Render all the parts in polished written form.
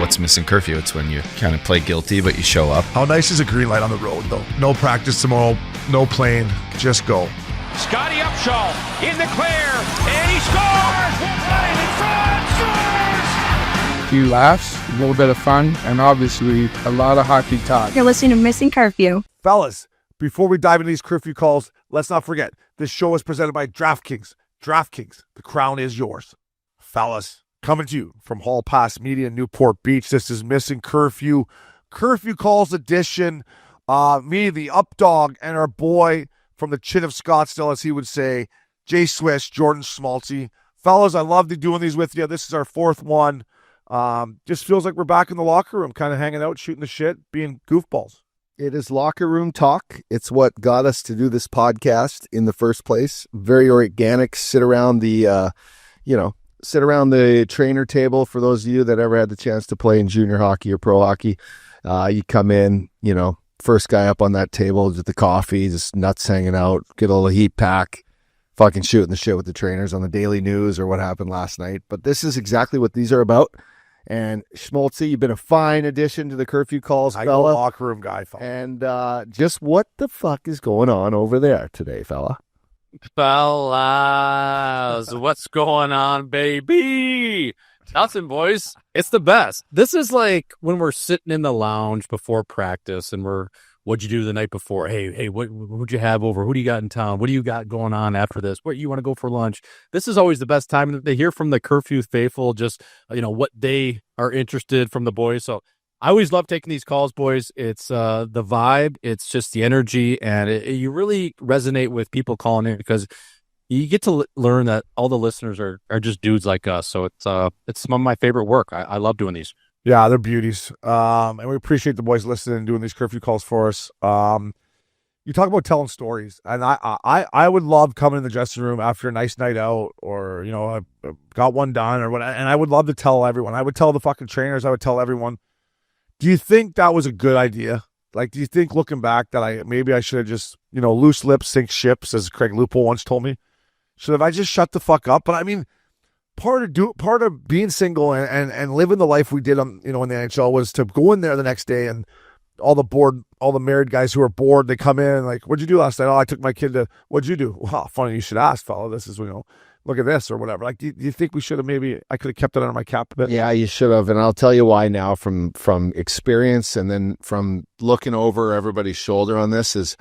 what's Missin Curfew? It's when you kind of play guilty, but you show up. How nice is a green light on the road, though? No practice tomorrow, no plane, just go. Scotty Upshaw in the clear, and he scores! Right in front, scores! A few laughs, a little bit of fun, and obviously a lot of hockey talk. You're listening to Missin Curfew. Fellas, before we dive into these curfew calls, let's not forget, this show is presented by DraftKings. DraftKings, the crown is yours. Fellas, coming to you from Hall Pass Media in Newport Beach, this is Missin Curfew, Curfew Calls edition. Me, the Updog, and our boy from the Chin of Scottsdale, as he would say, Jay Swish, Jordan Schmaltzy. Fellas, I love doing these with you. This is our fourth one. Just feels like we're back in the locker room, kind of hanging out, shooting the shit, being goofballs. It is locker room talk. It's what got us to do this podcast in the first place. Very organic. Sit around the trainer table. For those of you that ever had the chance to play in junior hockey or pro hockey, you come in, first guy up on that table with the coffee, just nuts hanging out, get a little heat pack, fucking shooting the shit with the trainers on the daily news or what happened last night. But this is exactly what these are about. And Schmaltzy, you've been a fine addition to the curfew calls, fella. Locker room guy, fella. And just what the fuck is going on over there today, fella? Fellas, what's going on, baby? Nothing, boys. It's the best. This is like when we're sitting in the lounge before practice and what'd you do the night before? Hey, what'd you have over? Who do you got in town? What do you got going on after this? What you want to go for lunch? This is always the best time to hear from the curfew faithful, just, what they are interested from the boys. So I always love taking these calls, boys. It's the vibe. It's just the energy. And you really resonate with people calling in because you get to learn that all the listeners are just dudes like us. So it's some of my favorite work. I love doing these. Yeah, they're beauties. And we appreciate the boys listening and doing these curfew calls for us. You talk about telling stories, and I would love coming in the dressing room after a nice night out, or I got one done or what, and I would love to tell everyone. I would tell the fucking trainers. I would tell everyone. Do you think that was a good idea? Like, do you think looking back that I should have just loose lips sink ships, as Craig Lupo once told me? Should I just shut the fuck up? But I mean, part of being single and living the life we did in the NHL was to go in there the next day, and all the married guys who are bored, they come in like, what'd you do last night? Oh, I took my kid to, what'd you do? Wow, funny you should ask, fella. This is, look at this or whatever. Like, do you think we should have I could have kept it under my cap a bit? Yeah, you should have. And I'll tell you why now from experience and then from looking over everybody's shoulder on this is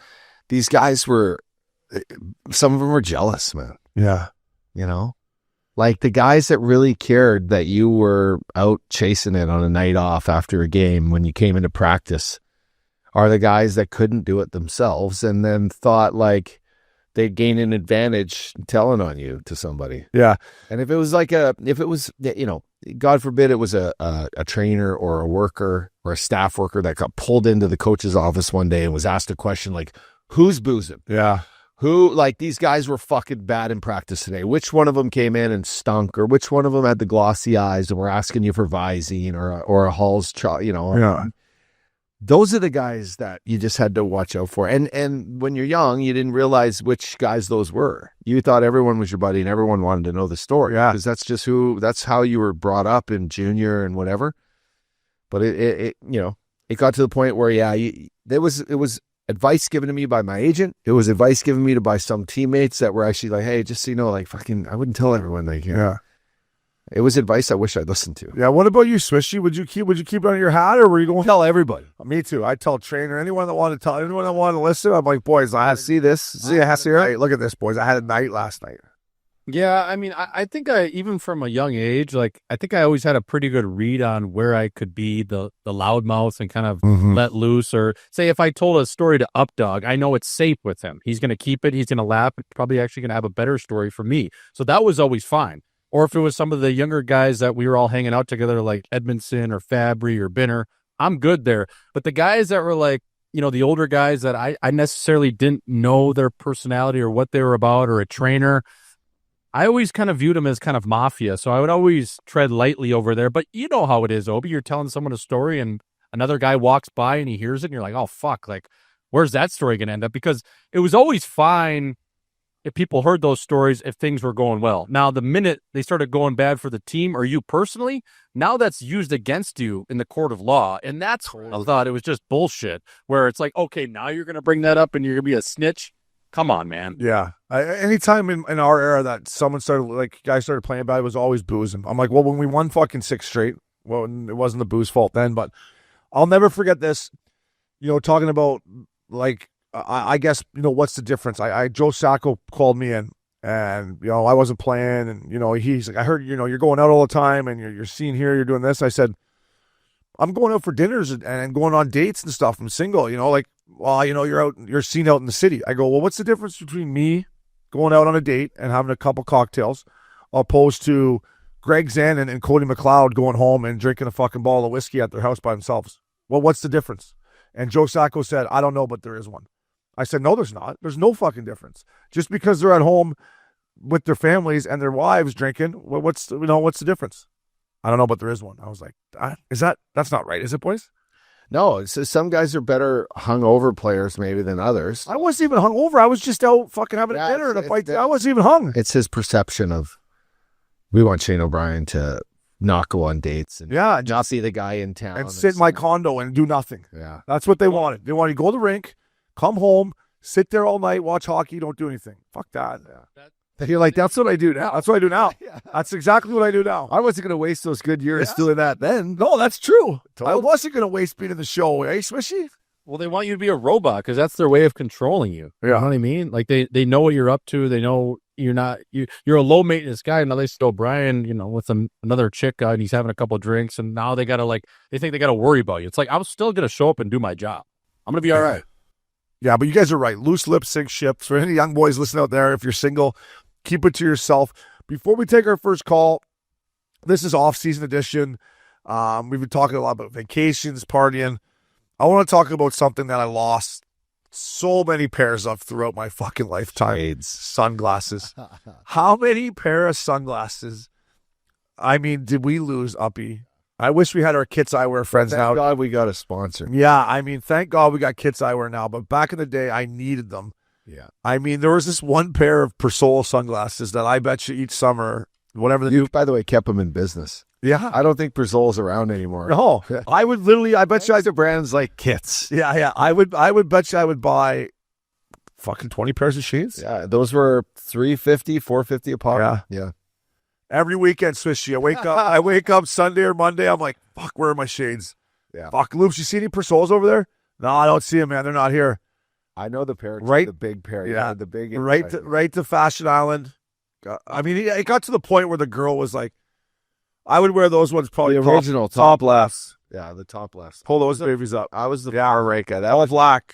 these guys some of them were jealous, man. Yeah. Like the guys that really cared that you were out chasing it on a night off after a game when you came into practice are the guys that couldn't do it themselves and then thought like they'd gain an advantage telling on you to somebody. Yeah. And if it was God forbid it was a trainer or a worker or a staff worker that got pulled into the coach's office one day and was asked a question like, who's boozing? Yeah. Who, like, these guys were fucking bad in practice today. Which one of them came in and stunk, or which one of them had the glossy eyes and were asking you for Visine or a Hall's, Yeah. Those are the guys that you just had to watch out for. And when you're young, you didn't realize which guys those were. You thought everyone was your buddy and everyone wanted to know the story. Yeah. Because that's how you were brought up in junior and whatever. But it got to the point where, it was advice given to me by my agent. It was advice given me by some teammates that were actually like, hey, just so you know, like fucking, I wouldn't tell everyone like, yeah. It was advice I wish I'd listened to. Yeah. What about you, Swishy? Would you keep it under your hat, or were you going to tell everybody? Me too. I tell trainer, anyone that wanted to listen. I'm like, boys, I see this. Hey, look at this, boys. I had a night last night. Yeah, I mean, I think even from a young age, like, I think I always had a pretty good read on where I could be the loudmouth and kind of let loose. Or say if I told a story to Updog, I know it's safe with him. He's going to keep it. He's going to laugh. Probably actually going to have a better story for me. So that was always fine. Or if it was some of the younger guys that we were all hanging out together, like Edmondson or Fabry or Binner, I'm good there. But the guys that were like, the older guys that I necessarily didn't know their personality or what they were about, or a trainer, I always kind of viewed them as kind of mafia. So I would always tread lightly over there. But you know how it is, Obi. You're telling someone a story and another guy walks by and he hears it and you're like, oh, fuck, like, where's that story going to end up? Because it was always fine if people heard those stories if things were going well. Now, the minute they started going bad for the team or you personally, now that's used against you in the court of law. And that's where I thought it was just bullshit, where it's like, okay, now you're going to bring that up and you're going to be a snitch. Come on, man. Yeah. Anytime in our era that someone started, like, guys started playing bad, it was always boozing. I'm like, well, when we won fucking 6 straight, well, it wasn't the booze fault then, but I'll never forget this, talking about, like, I guess, what's the difference? Joe Sacco called me in and, I wasn't playing and, he's like, I heard, you're going out all the time and you're seen here, you're doing this. I said, I'm going out for dinners and going on dates and stuff. I'm single, you're seen out in the city. I go, well, what's the difference between me going out on a date and having a couple cocktails opposed to Greg Zanon and Cody McLeod going home and drinking a fucking bottle of whiskey at their house by themselves? Well, what's the difference? And Joe Sacco said, I don't know, but there is one. I said, no, there's not. There's no fucking difference. Just because they're at home with their families and their wives drinking, what's the difference? I don't know, but there is one. I was like, that's not right, is it, boys? No, some guys are better hungover players maybe than others. I wasn't even hungover. I was just out fucking having a dinner and a fight. I wasn't even hung. It's his perception of, we want Shane O'Brien to not go on dates and not see the guy in town. And sit in my condo and do nothing. Yeah. That's what they wanted. They wanted to go to the rink, come home, sit there all night, watch hockey, don't do anything. Fuck that. Yeah. You're like, that's what I do now. That's what I do now. Yeah. That's exactly what I do now. I wasn't going to waste those good years doing that then. No, that's true. I wasn't going to waste being in the show, eh, Swishy? Well, they want you to be a robot because that's their way of controlling you. Yeah. You know what I mean? Like they know what you're up to. They know you're not you're a low maintenance guy. Now they said O'Brien, with another chick and he's having a couple of drinks, and now they think they gotta worry about you. It's like I'm still gonna show up and do my job. I'm gonna be all right. Yeah, but you guys are right. Loose lips sink ships. For any young boys listening out there, if you're single, keep it to yourself. Before we take our first call, this is off-season edition. We've been talking a lot about vacations, partying. I want to talk about something that I lost so many pairs of throughout my fucking lifetime. Sunglasses. How many pair of sunglasses, did we lose, Uppy? I wish we had our Kits Eyewear friends now. Thank God we got a sponsor. Yeah, thank God we got Kits Eyewear now, but back in the day, I needed them. Yeah. There was this one pair of Persol sunglasses that I bet you each summer, whatever You, by the way, kept them in business. Yeah. I don't think Persol's around anymore. No. I would literally, I bet you the brands like Kits. Yeah. I would bet you I would buy fucking 20 pairs of shades. Yeah, those were $350, $450 a pop. Yeah. Every weekend, Swishy. I wake up Sunday or Monday. I'm like, fuck, where are my shades? Yeah. Fuck, Loops, you see any Persols over there? No, I don't see them, man. They're not here. I know the pair. Right. The big pair. Yeah. The big. Right to Fashion Island. It got to the point where the girl was like, I would wear those ones probably. The original top lefts. Yeah, the top lefts. Pull those babies up. I was the Power Reka. That was black.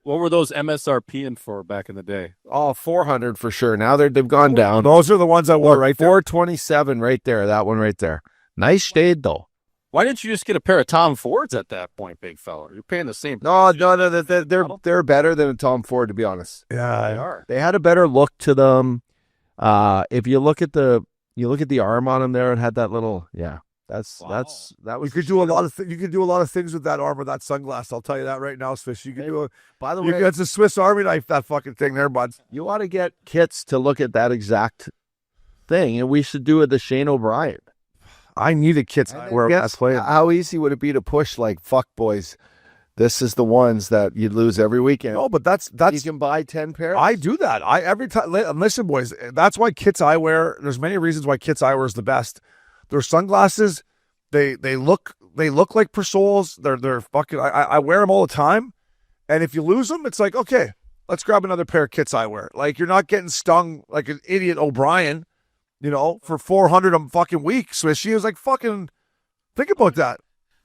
What were those MSRPing for back in the day? Oh, 400 for sure. Now they've gone down. Those are the ones I wore right there. 427 right there. That one right there. Nice shade though. Why didn't you just get a pair of Tom Fords at that point, big fella? You're paying the same. No. They're better than a Tom Ford, to be honest. Yeah, They are. They had a better look to them. If you look at the arm on them there, it had that little that was. You could do a lot of you could do a lot of things with that arm or that sunglass. I'll tell you that right now, Swish. You could do By the way, it's a Swiss Army knife. That fucking thing there, bud. You ought to get Kits to look at that exact thing, and we should do it the Shane O'Brien. I needed Kits Eyewear. How easy would it be to push like, fuck boys, this is the ones that you'd lose every weekend. No, but that's you can buy 10 pairs. I do that. Every time. Listen, boys, that's why Kits Eyewear. There's many reasons why Kits Eyewear is the best. Their sunglasses, they look like Persols. They're fucking. I wear them all the time, and if you lose them, it's like, okay, let's grab another pair of Kits Eyewear. Like, you're not getting stung like an idiot O'Brien, for 400 a fucking week. Swishy was like, fucking. Think about that.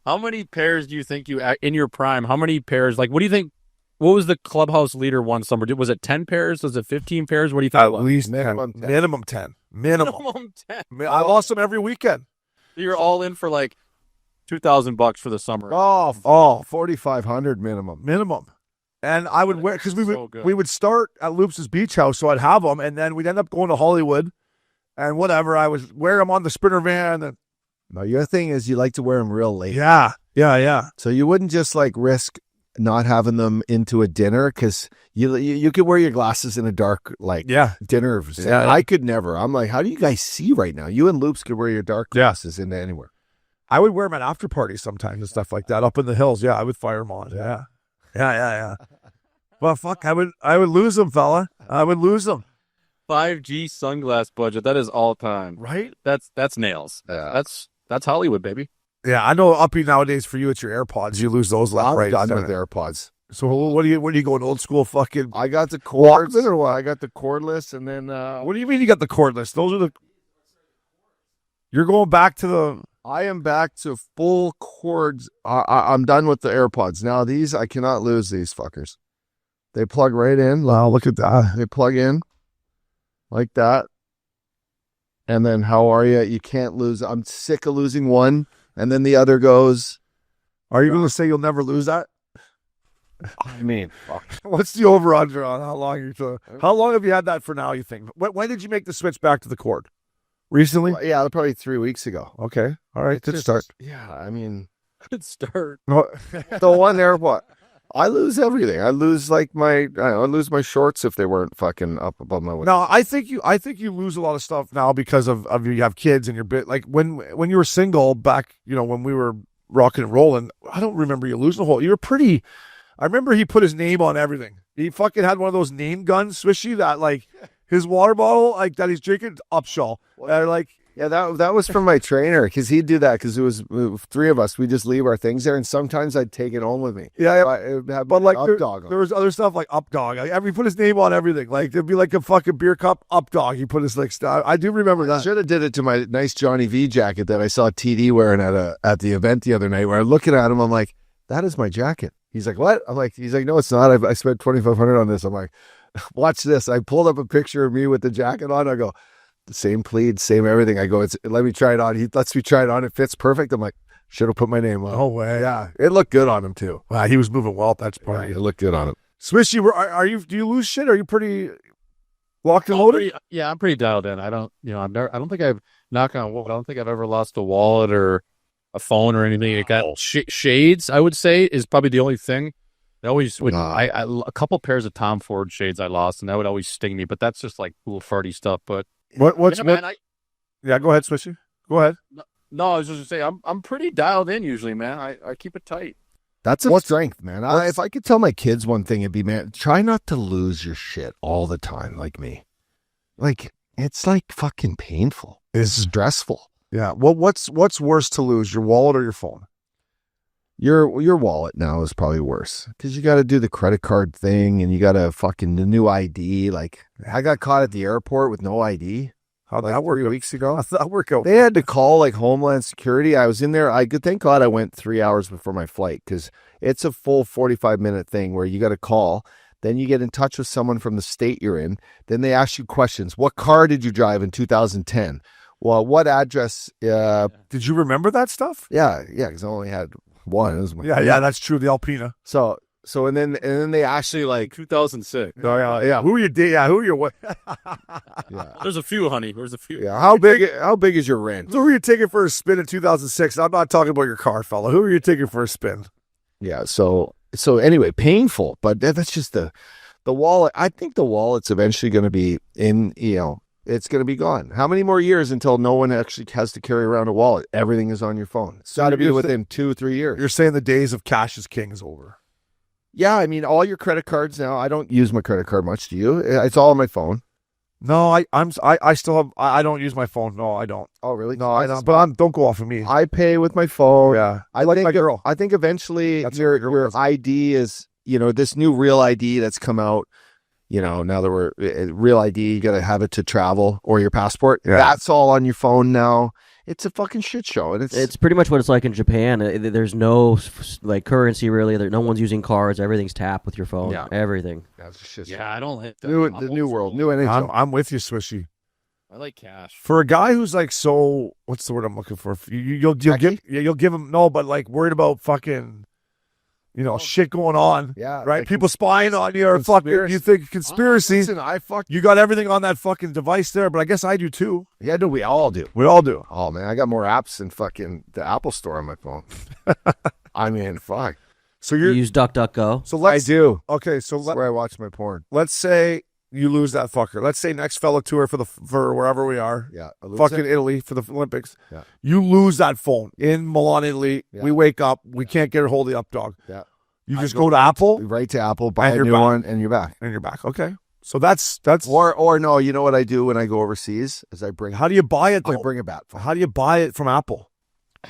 How many pairs do you think in your prime? How many pairs? Like, what do you think? What was the clubhouse leader one summer? Was it 10 pairs? Was it 15 pairs? What do you think? At least minimum 10. Minimum 10. Minimum 10. I lost them every weekend. You're all in for like $2,000 for the summer. Oh, 4,500 minimum. And I would wear, because we would start at Loops' beach house, so I'd have them, and then we'd end up going to Hollywood, and whatever. I would wear them on the Sprinter van. And no, your thing is you like to wear them real late. Yeah. So you wouldn't just like risk not having them into a dinner because you could wear your glasses in a dark dinner. Yeah. I could never. I'm like, how do you guys see right now? You and Loops could wear your dark glasses into anywhere. I would wear them at after parties sometimes and stuff like that up in the hills. Yeah, I would fire them on. Yeah. Well, fuck, I would lose them, fella. I would lose them. 5G sunglass budget. That is all time. Right? That's nails. Yeah. That's Hollywood, baby. Yeah, I know. Uppy nowadays for you, it's your AirPods. You lose those left, I'm right. done with AirPods. So what are you going old school fucking? I got the cords or what? I got the cordless, and then What do you mean you got the cordless? Those are the. You're going back to the. I am back to full cords. I'm done with the AirPods. Now these, I cannot lose these fuckers. They plug right in. Wow, look at that. They plug in like that. And then how are you? You can't lose. I'm sick of losing one. And then the other goes. Are you going to say you'll never lose that? I mean, fuck. What's the over under on how long how long have you had that for now, you think? When did you make the switch back to the cord? Recently? Well, yeah, probably 3 weeks ago. Okay. All right. Good start. Yeah, I mean, Good start. No, the one AirPod. I lose everything. I lose I lose my shorts if they weren't fucking up above my waist. No, I think you lose a lot of stuff now because of you have kids and you're like when you were single back, when we were rocking and rolling, I don't remember you losing a whole. You were pretty. I remember he put his name on everything. He fucking had one of those name guns, Swishy, that like his water bottle like that he's drinking Upshaw. Yeah, that was from my trainer because he'd do that because it was 3 of us. We just leave our things there, and sometimes I'd take it home with me. But like there was other stuff like Updog. Like, he put his name on everything. Like there'd be like a fucking beer cup Updog. He put his like stuff. I do remember that. I should have did it to my nice Johnny V jacket that I saw TD wearing at the event the other night. Where I'm looking at him, I'm like, that is my jacket. He's like, what? He's like, no, it's not. I spent $2,500 on this. I'm like, watch this. I pulled up a picture of me with the jacket on. I go, the same pleat, same everything. I go, let me try it on. He lets me try it on. It fits perfect. I'm like, should have put my name on. No way. Yeah, it looked good on him too. Wow, he was moving well at that point. It looked good on him. Swishy, are you? Do you lose shit? Are you pretty locked and loaded? I'm pretty dialed in. I don't, I don't think I've knock on wood. I don't think I've ever lost a wallet or a phone or anything like that. Shades, I would say, is probably the only thing. I always would. A couple pairs of Tom Ford shades I lost, and that would always sting me. But that's just like cool farty stuff. But Yeah, go ahead, Swishy. Go ahead. No, I was just gonna say I'm pretty dialed in usually, man. I keep it tight. That's a strength, man. If I could tell my kids one thing, it'd be, man, try not to lose your shit all the time like me. Like, it's like fucking painful. It's stressful. Yeah. Well, what's worse to lose, your wallet or your phone? Your wallet now is probably worse because you got to do the credit card thing and you got to fucking the new ID. Like, I got caught at the airport with no ID. How'd that work? 3 weeks ago? How'd that work out? They had to call like Homeland Security. I was in there. Thank God I went 3 hours before my flight because it's a full 45-minute thing where you got to call. Then you get in touch with someone from the state you're in. Then they ask you questions. What car did you drive in 2010? Well, what address? Did you remember that stuff? Yeah, because I only had one. Yeah, that's true. The Alpina. So and then they actually like 2006. Oh yeah. Who are you? Yeah, who are you? What? Yeah. There's a few, honey. There's a few. Yeah. How big is your rent? Who are you taking for a spin in 2006? I'm not talking about your car, fella. Who are you taking for a spin? Yeah. So anyway, painful, but that's just the wallet. I think the wallet's eventually going to be in. It's going to be gone. How many more years until no one actually has to carry around a wallet? Everything is on your phone. It's got to be within 2 or 3 years. You're saying the days of cash is king is over. Yeah, I mean, all your credit cards now. I don't use my credit card much. Do you? It's all on my phone. No, I still have. I don't use my phone. No, I don't. Oh, really? No, I don't. But don't go off of me. I pay with my phone. Yeah, I like think my girl. I think eventually your ID is this new real ID that's come out. Now that we're real ID, you got to have it to travel or your passport. Yeah. That's all on your phone now. It's a fucking shit show, and it's pretty much what it's like in Japan. There's no like currency really. No one's using cards. Everything's tapped with your phone. Yeah. Everything. That's shit. Yeah, I don't hit the new world, new NHL. I'm with you, Swishy. I like cash. For a guy who's like so, what's the word I'm looking for? You'll give him no, but like worried about fucking. Shit going on. Yeah. Right? People spying on you or fucking, you think conspiracy. Listen, you got everything on that fucking device there, but I guess I do too. Yeah, we all do. We all do. Oh, man, I got more apps than fucking the Apple Store on my phone. I mean, fuck. So You you're use DuckDuckGo. so I let's do. okay. So That's where I watch my porn. let's say you lose that fucker. Let's say next fellow tour for wherever we are. Yeah. I lose Fucking it. Italy for the Olympics. Yeah. You lose that phone in Milan, Italy. Yeah. We wake up. We can't get a hold of the updog. Yeah. You I just go go to Apple Right to Apple, buy And a you're new back. one, and you're back. and you're back. Okay. So that's Or no, you know what I do when I go overseas is I bring how do you buy it I though? bring it back. How do you buy it from Apple?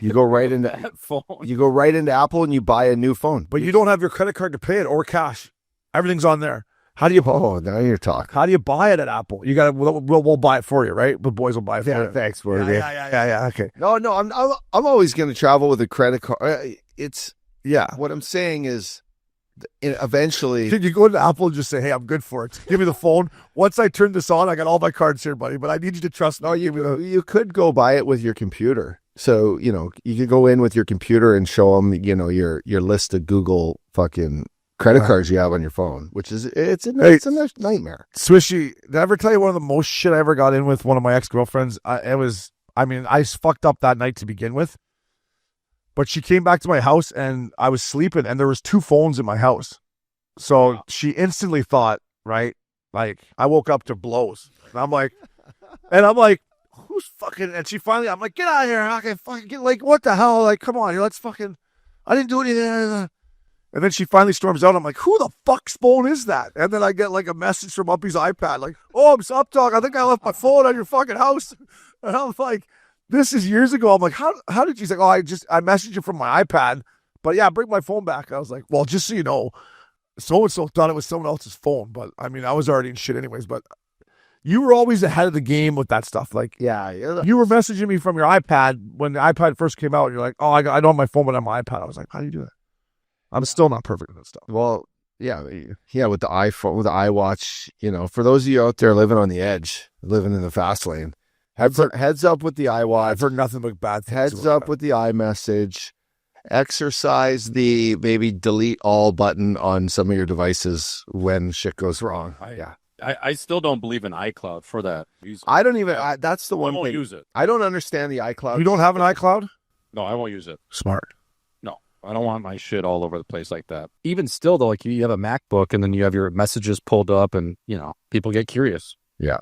You go right into That phone. you go right into Apple and you buy a new phone. But you don't have your credit card to pay it or cash. Everything's on there. How do you now you're talking. How do you buy it at Apple? You got to. We'll buy it for you, right? The boys will buy it for you. Thanks, Yeah, Morgan. yeah. Okay. No, I'm always going to travel with a credit card. It's Yeah. what I'm saying is, eventually, Can you go to Apple and just say, "Hey, I'm good for it. Give me the phone. Once I turn this on, I got all my cards here, buddy. But I need you to trust me. you could go buy it with your computer. So you could go in with your computer and show them your list of Google fucking credit cards you have on your phone, which is it's a nightmare. Swishy, did I ever tell you one of the most shit I ever got in with one of my ex-girlfriends? I fucked up that night to begin with. But she came back to my house and I was sleeping and there was 2 phones in my house. So she instantly thought, right? Like I woke up to blows. And I'm like, who's fucking, and she finally, I'm like, get out of here. I can fucking get, like, what the hell? Like, come on, let's fucking, I didn't do anything. And then she finally storms out. I'm like, who the fuck's phone is that? And then I get like a message from Uppy's iPad, like, oh, I'm up talk. I think I left my phone at your fucking house. And I'm like, this is years ago. I'm like, how did you say? Oh, I messaged you from my iPad. But yeah, bring my phone back. I was like, well, just so you know, so-and-so thought it was someone else's phone. But I mean, I was already in shit anyways. But you were always ahead of the game with that stuff. Like, Yeah, you were messaging me from your iPad when the iPad first came out. And you're like, oh, I don't have my phone, but on my iPad. I was like, how do you do that? I'm still not perfect with that stuff. Well, yeah, with the iPhone, with the iWatch, for those of you out there living on the edge, living in the fast lane, heads up with the iWatch. I've heard nothing but bad things. Heads up with the iMessage. Exercise the maybe delete all button on some of your devices when shit goes wrong. I still don't believe in iCloud for that. I don't even. That's the I one won't thing. use it. I don't understand the iCloud. You don't have an iCloud? No, I won't use it. Smart. No, I don't want my shit all over the place like that. Even still, though, like you have a MacBook and then you have your messages pulled up, and people get curious. Yeah.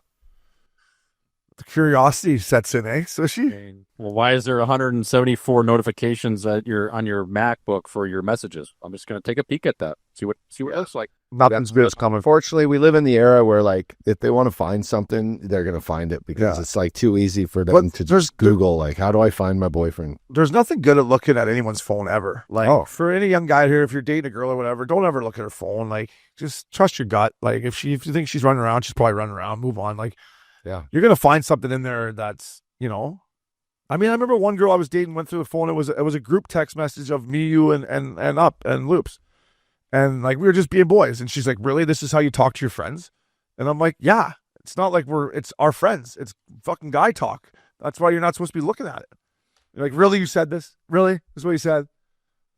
The curiosity sets in, eh? Sushi? Well, why is there 174 notifications on your MacBook for your messages? I'm just gonna take a peek at that. See what it looks like. Nothing's good coming. Unfortunately, we live in the era where, like, if they want to find something, they're going to find it because it's like too easy for them to just Google, like, how do I find my boyfriend? There's nothing good at looking at anyone's phone ever. Like, for any young guy here, if you're dating a girl or whatever, don't ever look at her phone. Like, just trust your gut. Like, if you think she's running around, she's probably running around. Move on. Like, you're gonna find something in there that's, I mean, I remember one girl I was dating went through the phone. It was a group text message of me, you, and Up and Loops. And like, we were just being boys. And she's like, really? This is how you talk to your friends? And I'm like, yeah, it's not like it's our friends. It's fucking guy talk. That's why you're not supposed to be looking at it. You're like, really? You said this? Really? This is what you said?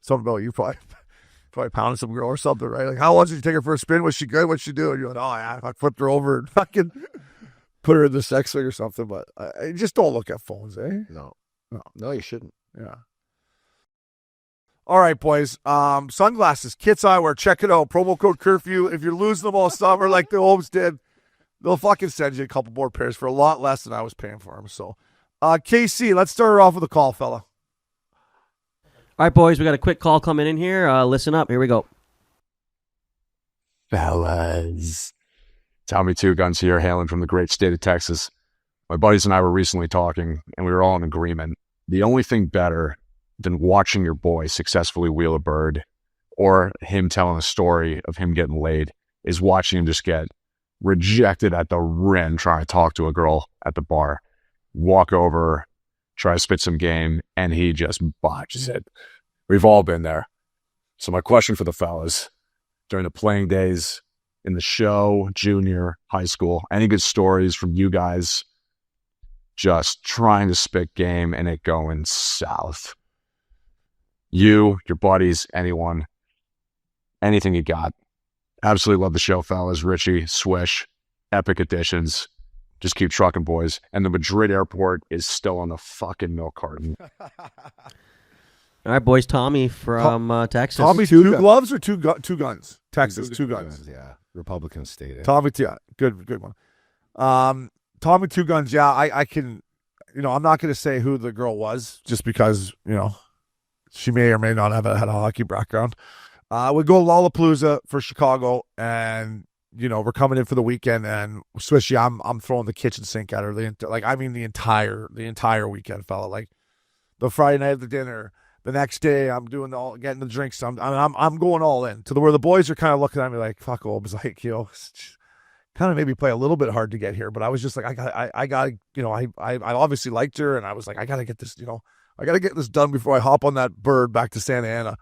Something about you probably pounded some girl or something, right? Like, how long did you take her for a spin? Was she good? What'd she do? And you're like, oh yeah, I flipped her over and fucking put her in the sex swing or something. But I just don't look at phones, eh? No, you shouldn't. Yeah. All right, boys. Sunglasses, Kits Eyewear. Check it out. Promo code curfew. If you're losing them all summer like the Holmes did, they'll fucking send you a couple more pairs for a lot less than I was paying for them. So, KC, let's start her off with a call, fella. All right, boys, we got a quick call coming in here. Listen up. Here we go. Fellas. Tommy Two Guns here, hailing from the great state of Texas. My buddies and I were recently talking, and we were all in agreement. The only thing better than watching your boy successfully wheel a bird or him telling a story of him getting laid is watching him just get rejected at the rim trying to talk to a girl at the bar. Walk over, try to spit some game, and he just botches it. We've all been there. So my question for the fellas, during the playing days, in the show, junior, high school, any good stories from you guys just trying to spit game and it going south? You, your buddies, anyone, anything you got. Absolutely love the show, fellas. Richie, Swish, epic additions. Just keep trucking, boys. And the Madrid airport is still on the fucking milk carton. All All right, boys. Tommy from Texas. Tommy, two gloves or two guns? Texas, two guns. Yeah, Republican state. Eh? Tommy, yeah, good one. Tommy, two guns. Yeah, I can. I'm not going to say who the girl was, just because she may or may not have had a hockey background. We go Lollapalooza for Chicago, and we're coming in for the weekend, and Swishy, I'm throwing the kitchen sink at her. The entire weekend, fella. Like the Friday night of the dinner, the next day I'm doing getting the drinks. I'm going all in to where the boys are kind of looking at me like, fuck, Obes, like kind of maybe play a little bit hard to get here, but I was just like, I got I obviously liked her, and I was like, I gotta get this, I gotta get this done before I hop on that bird back to Santa Ana.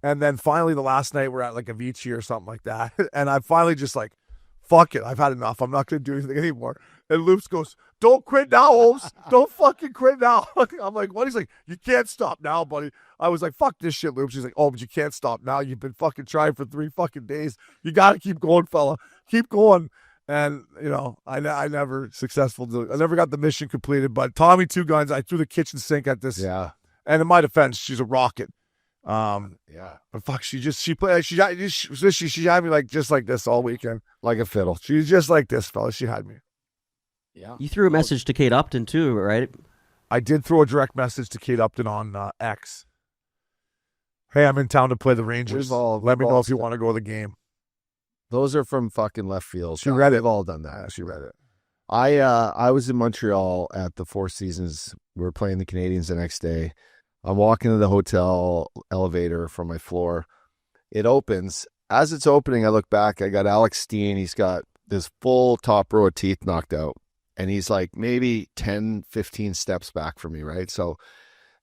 And then finally the last night we're at like Avicii or something like that, and I finally just like, fuck it, I've had enough. I'm not gonna do anything anymore. And Loops goes, don't quit now, Obes. Don't fucking quit now. I'm like, what? He's like, you can't stop now, buddy. I was like, fuck this shit, Loops. He's like, oh, but you can't stop now. You've been fucking trying for 3 fucking days. You gotta keep going, fella. Keep going. And, I never I never got the mission completed. But Tommy, two guns, I threw the kitchen sink at this. Yeah. And in my defense, she's a rocket. Yeah. But fuck, she had me like just like this all weekend. Like a fiddle. She's just like this, fella. She had me. Yeah. You threw a message to Kate Upton too, right? I did throw a direct message to Kate Upton on X. Hey, I'm in town to play the Rangers. Let me know if you want to go to the game. Those are from fucking left field. She read it. We've all done that. Yeah, she read it. I was in Montreal at the Four Seasons. We were playing the Canadiens the next day. I'm walking to the hotel elevator from my floor. It opens. As it's opening, I look back. I got Alex Steen. He's got this full top row of teeth knocked out. And he's like maybe 10, 15 steps back from me, right? So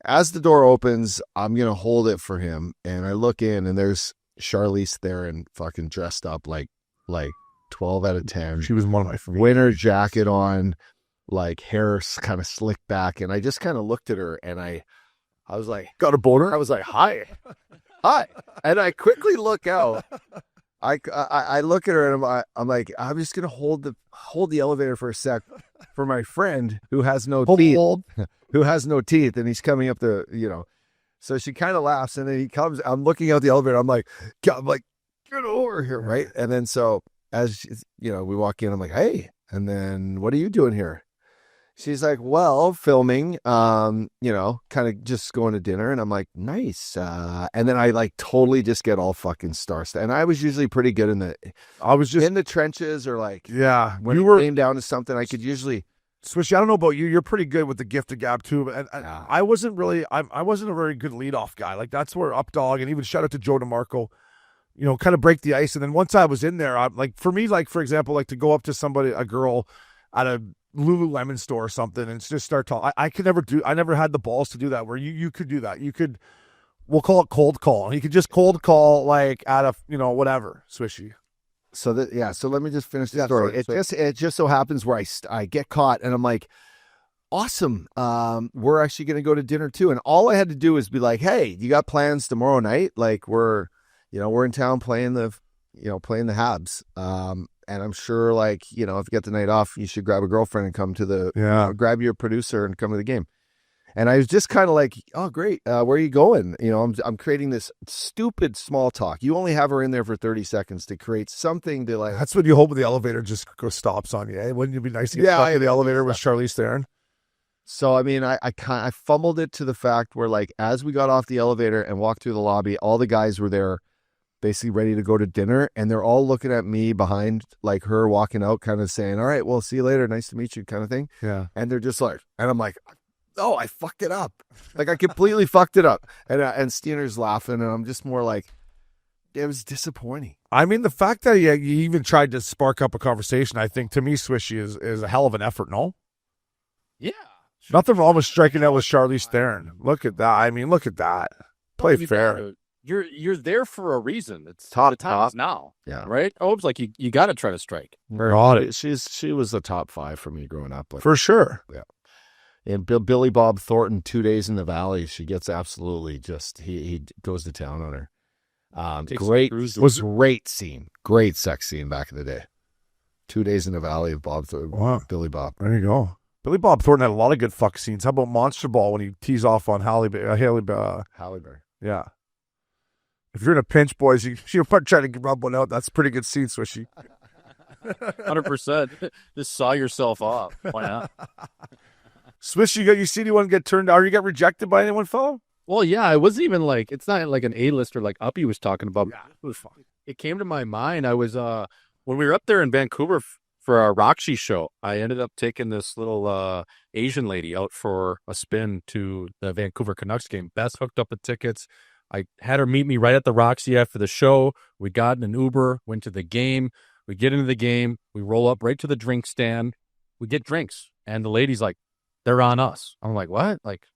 as the door opens, I'm going to hold it for him. And I look in, and there's Charlize Theron fucking dressed up like 12 out of 10. She was one of my favorites. Winter jacket on, like hair kind of slicked back. And I just kind of looked at her, and I was like, got a boner? I was like, hi. And I quickly look out. I look at her, and I'm like, I'm just gonna hold the elevator for a sec for my friend who has no teeth, and he's coming up So she kind of laughs, and then he comes. I'm looking out the elevator. I'm like, get over here, right? And then so as we walk in, I'm like, hey, and then what are you doing here? She's like, well, filming, kind of just going to dinner. And I'm like, nice. And then I like totally just get all fucking star-studded. And I was usually pretty good in the trenches, or like, yeah, when it came down to something, I could usually. Swishy, I don't know about you. You're pretty good with the gift of gab too. And I wasn't really, I wasn't a very good leadoff guy. Like that's where Updog, and even shout out to Joe DeMarco, kind of break the ice. And then once I was in there, I'm like, for me, like, for example, like to go up to a girl at a Lululemon store or something and just start talking. I never had the balls to do that, where you could do that. We'll call it cold call. You could just cold call like at a, whatever, Swishy. So let me just finish the story. It just so happens where I get caught, and I'm like, awesome. We're actually going to go to dinner too. And all I had to do was be like, hey, you got plans tomorrow night? Like we're in town playing the Habs. And I'm sure, like, if you get the night off, you should grab a girlfriend and come to grab your producer and come to the game. And I was just kind of like, oh, great. Where are you going? I'm creating this stupid small talk. You only have her in there for 30 seconds to create something to like. That's what you hope the elevator just stops on you. Eh? Wouldn't it be nice to get stuck in the elevator with Charlize Theron? So, I mean, I fumbled it to the fact where, like, as we got off the elevator and walked through the lobby, all the guys were there basically ready to go to dinner, and they're all looking at me behind, like, her walking out, kind of saying, all right, well, see you later, nice to meet you, kind of thing. Yeah. And they're just like, and I'm like, oh, I fucked it up. Like, I completely fucked it up. And Steener's laughing, and I'm just more like, it was disappointing. I mean, the fact that he even tried to spark up a conversation, I think, to me, Swishy, is a hell of an effort, no? Yeah. Nothing wrong with striking out with Charlize Theron. Look at that. I mean, look at that. Play fair. You're there for a reason. It's top now. Yeah. Right? Oh, it's like you got to try to strike. She was the top 5 for me growing up. Like, for sure. Yeah. And Billy Bob Thornton, 2 Days in the Valley. She gets absolutely just he goes to town on her. Great scene. Great sex scene back in the day. 2 Days in the Valley of Bob Thornton. Wow. Billy Bob. There you go. Billy Bob Thornton had a lot of good fuck scenes. How about Monster Ball when he tees off on Halle Berry. Yeah. If you're in a pinch, boys, you're trying to rub one out. That's a pretty good scene, Swishy. 100%. Just saw yourself off. Why not? Swish, you see anyone get turned down or you get rejected by anyone, fellow? Well, yeah, it wasn't even like, it's not like an A-lister like Uppy was talking about. Yeah, it was fun. It came to my mind. I was, when we were up there in Vancouver for our Roxy show, I ended up taking this little Asian lady out for a spin to the Vancouver Canucks game. Bess hooked up the tickets. I had her meet me right at the Roxy after the show. We got in an Uber, went to the game. We get into the game. We roll up right to the drink stand. We get drinks. And the lady's like, they're on us. I'm like, what? Like,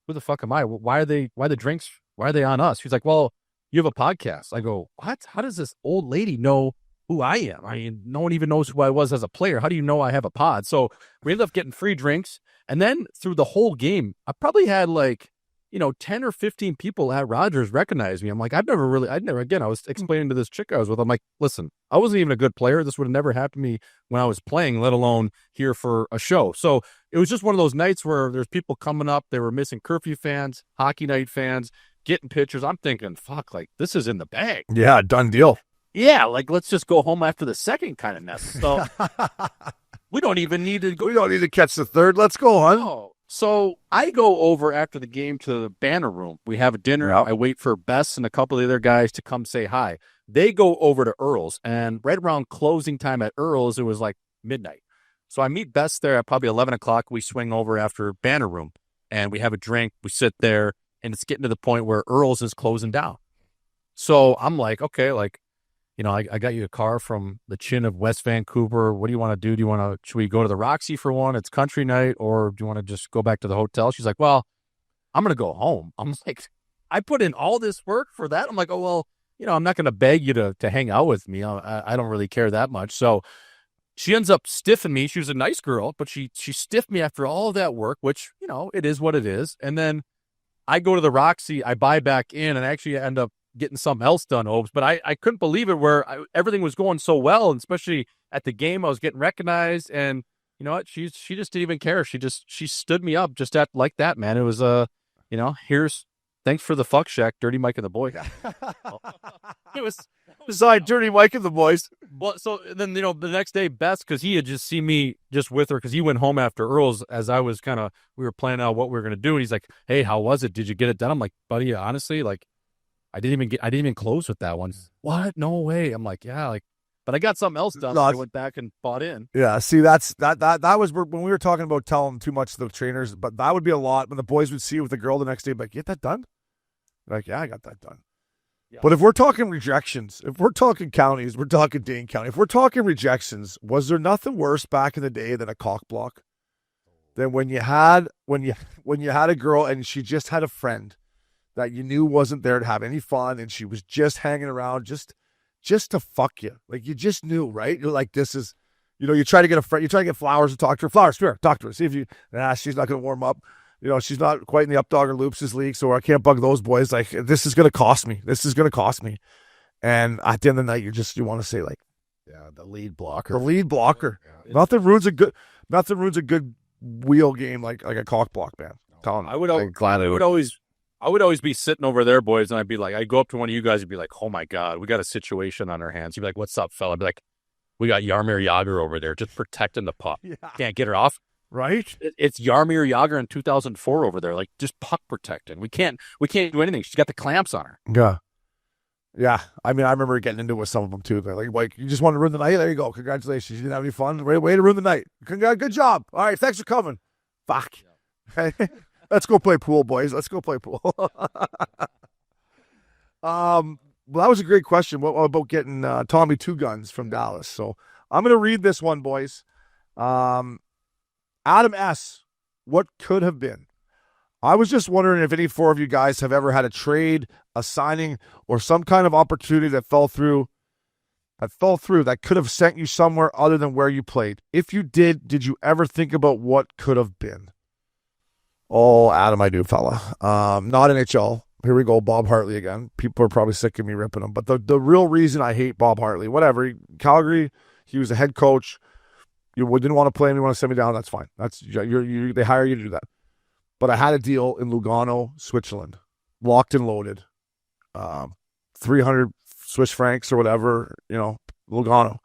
who the fuck am I? Why are the drinks? Why are they on us? She's like, well, you have a podcast. I go, what? How does this old lady know who I am? I mean, no one even knows who I was as a player. How do you know I have a pod? So we ended up getting free drinks. And then through the whole game, I probably had 10 or 15 people at Rogers recognize me. I'm like, again, I was explaining to this chick I was with, I'm like, listen, I wasn't even a good player. This would have never happened to me when I was playing, let alone here for a show. So it was just one of those nights where there's people coming up. They were Missin Curfew fans, Hockey Night fans, getting pictures. I'm thinking, fuck, like this is in the bag. Yeah, done deal. Yeah, like let's just go home after the second kind of nest. So we don't even need to go. We don't need to catch the third. Let's go, hon. No. So I go over after the game to the banner room. We have a dinner. Yep. I wait for Bess and a couple of the other guys to come say hi. They go over to Earl's, and right around closing time at Earl's, it was like midnight. So I meet Bess there at probably 11 o'clock. We swing over after banner room, and we have a drink. We sit there, and it's getting to the point where Earl's is closing down. So I'm like, okay, I got you a car from the chin of West Vancouver. What do you want to do? Should we go to the Roxy for one? It's country night, or do you want to just go back to the hotel? She's like, well, I'm going to go home. I'm like, I put in all this work for that. I'm like, oh, well, I'm not going to beg you to hang out with me. I don't really care that much. So she ends up stiffing me. She was a nice girl, but she stiffed me after all of that work, which, it is what it is. And then I go to the Roxy, I buy back in, and I actually end up getting something else done, Obes. But I couldn't believe it where everything was going so well, and especially at the game, I was getting recognized, and you know what? She just didn't even care. She stood me up just like that, man. It was here's thanks for the fuck shack, Dirty Mike and the boys. It was Beside Dirty Mike and the boys. well. So then the next day, Bess, because he had just seen me just with her, because he went home after Earl's as I was we were planning out what we were gonna do, and he's like, "Hey, how was it? Did you get it done?" I'm like, "Buddy, honestly, like." I didn't even close with that one. What? No way. I'm like, yeah, but I got something else done. So I went back and bought in. Yeah, see, that was when we were talking about telling too much to the trainers, but that would be a lot when the boys would see you with the girl the next day, like, get that done? Like, yeah, I got that done. Yeah. But if we're talking rejections, if we're talking counties, we're talking Dane County. If we're talking rejections, was there nothing worse back in the day than a cock block? Than when you had a girl and she just had a friend that you knew wasn't there to have any fun, and she was just hanging around just to fuck you. Like, you just knew, right? You're like, this is, you try to get a friend, you try to get Flowers to talk to her. Flowers, come here, talk to her. See if she's not going to warm up. She's not quite in the up dog or loops league, so I can't bug those boys. Like, this is going to cost me. This is going to cost me. And at the end of the night, you want to say, like, yeah, the lead blocker. Yeah. Nothing ruins a good wheel game like a cock block, man. Telling you. I would always be sitting over there, boys, and I'd go up to one of you guys and be like, oh my God, we got a situation on our hands. You'd be like, what's up, fella? I'd be like, we got Jaromir Jagr over there just protecting the puck. Yeah. Can't get her off. Right? It's Jaromir Jagr in 2004 over there, like just puck protecting. We can't do anything. She's got the clamps on her. Yeah. Yeah. I mean, I remember getting into it with some of them too. They're like, you just want to ruin the night? There you go. Congratulations. You didn't have any fun. Way to ruin the night. Good job. All right. Thanks for coming. Fuck. Yeah. Let's go play pool, boys. Let's go play pool. Well, that was a great question. What about getting Tommy Two Guns from Dallas? So I'm going to read this one, boys. Adam S., what could have been? I was just wondering if any four of you guys have ever had a trade, a signing, or some kind of opportunity that fell through that could have sent you somewhere other than where you played. If you did you ever think about what could have been? Oh, Adam, I do, fella. Not NHL. Here we go, Bob Hartley again. People are probably sick of me ripping him. But the real reason I hate Bob Hartley, whatever. Calgary, he was a head coach. You didn't want to play and you want to send me down, that's fine. That's they hire you to do that. But I had a deal in Lugano, Switzerland, locked and loaded, 300 Swiss francs or whatever, Lugano.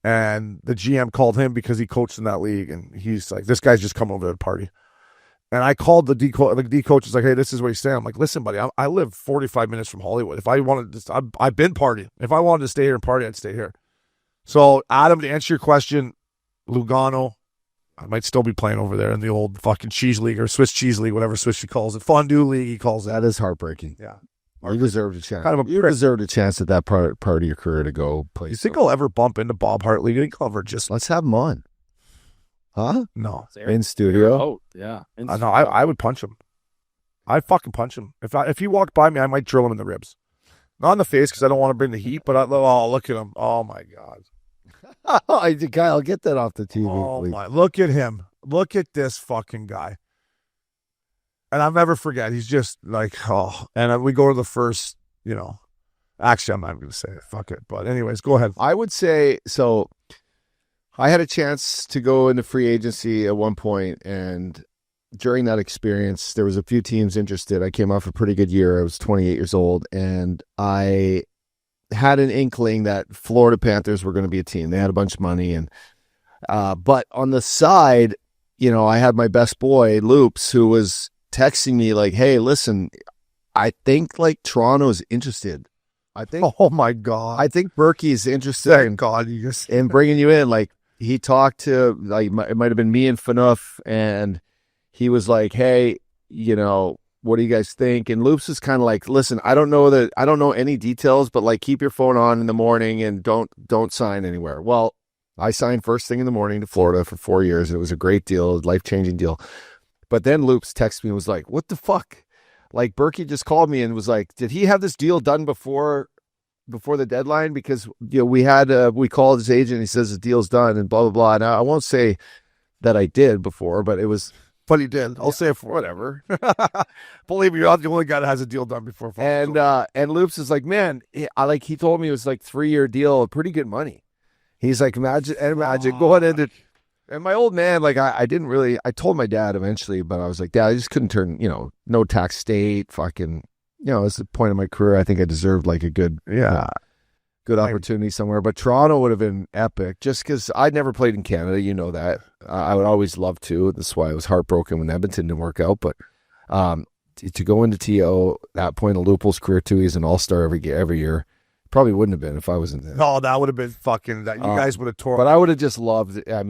And the GM called him because he coached in that league, and he's like, this guy's just come over to the party. And I called the D coach. Is like, hey, this is where he's staying. I'm like, listen, buddy, I live 45 minutes from Hollywood. If I wanted to, I've been partying. If I wanted to stay here and party, I'd stay here. So, Adam, to answer your question, Lugano, I might still be playing over there in the old fucking cheese league or Swiss cheese league, whatever Swiss he calls it. Fondue league, he calls it. That is heartbreaking. Yeah. You deserved a chance. You deserved a chance at that part of your career to go play. You think I'll ever bump into Bob Hartley? You think I'll ever just... Let's have him on. Huh? No. In studio? Oh, yeah. No, I would punch him. I'd fucking punch him. If he walked by me, I might drill him in the ribs. Not in the face because I don't want to bring the heat, but look at him. Oh, my God. Kyle, get that off the TV. Oh, please. my. Look at him. Look at this fucking guy. And I'll never forget. He's just like, oh. And we go to the first, actually, I'm not going to say it. Fuck it. But anyways, go ahead. I would say, so I had a chance to go into free agency at one point, and during that experience, there was a few teams interested. I came off a pretty good year. I was 28 years old, and I had an inkling that Florida Panthers were going to be a team. They had a bunch of money, and but on the side, I had my best boy, Loops, who was texting me like, hey, listen, I think like Toronto's interested. I think, oh my God, I think Berkey's interested in bringing you in. Like, he talked to, like, it might have been me and Fanuff, and he was like, hey, what do you guys think? And Loops is kind of like, listen, I don't know any details, but like, keep your phone on in the morning and don't sign anywhere. Well, I signed first thing in the morning to Florida for 4 years. It was a great deal, life-changing deal. But then Loops texted me and was like, what the fuck? Like, Berkey just called me and was like, did he have this deal done before the deadline? Because, we called his agent, he says the deal's done and blah, blah, blah. And I won't say that I did before, but it was... But he did. I'll say it for whatever. Believe me, you're not the only guy that has a deal done before. And Loops is like, man, he told me it was like 3-year deal, pretty good money. He's like, imagine going into... And my old man, like, I didn't really... I told my dad eventually, but I was like, Dad, I just couldn't turn, no tax state, fucking... it's the point of my career. I think I deserved like a good opportunity somewhere. But Toronto would have been epic just because I'd never played in Canada. You know that. I would always love to. That's why I was heartbroken when Edmonton didn't work out. But to go into TO, that point of Lupul's career too, he's an all-star every year. Probably wouldn't have been if I wasn't there. No, that would have been fucking... That you guys would have torn. But I would have just loved... I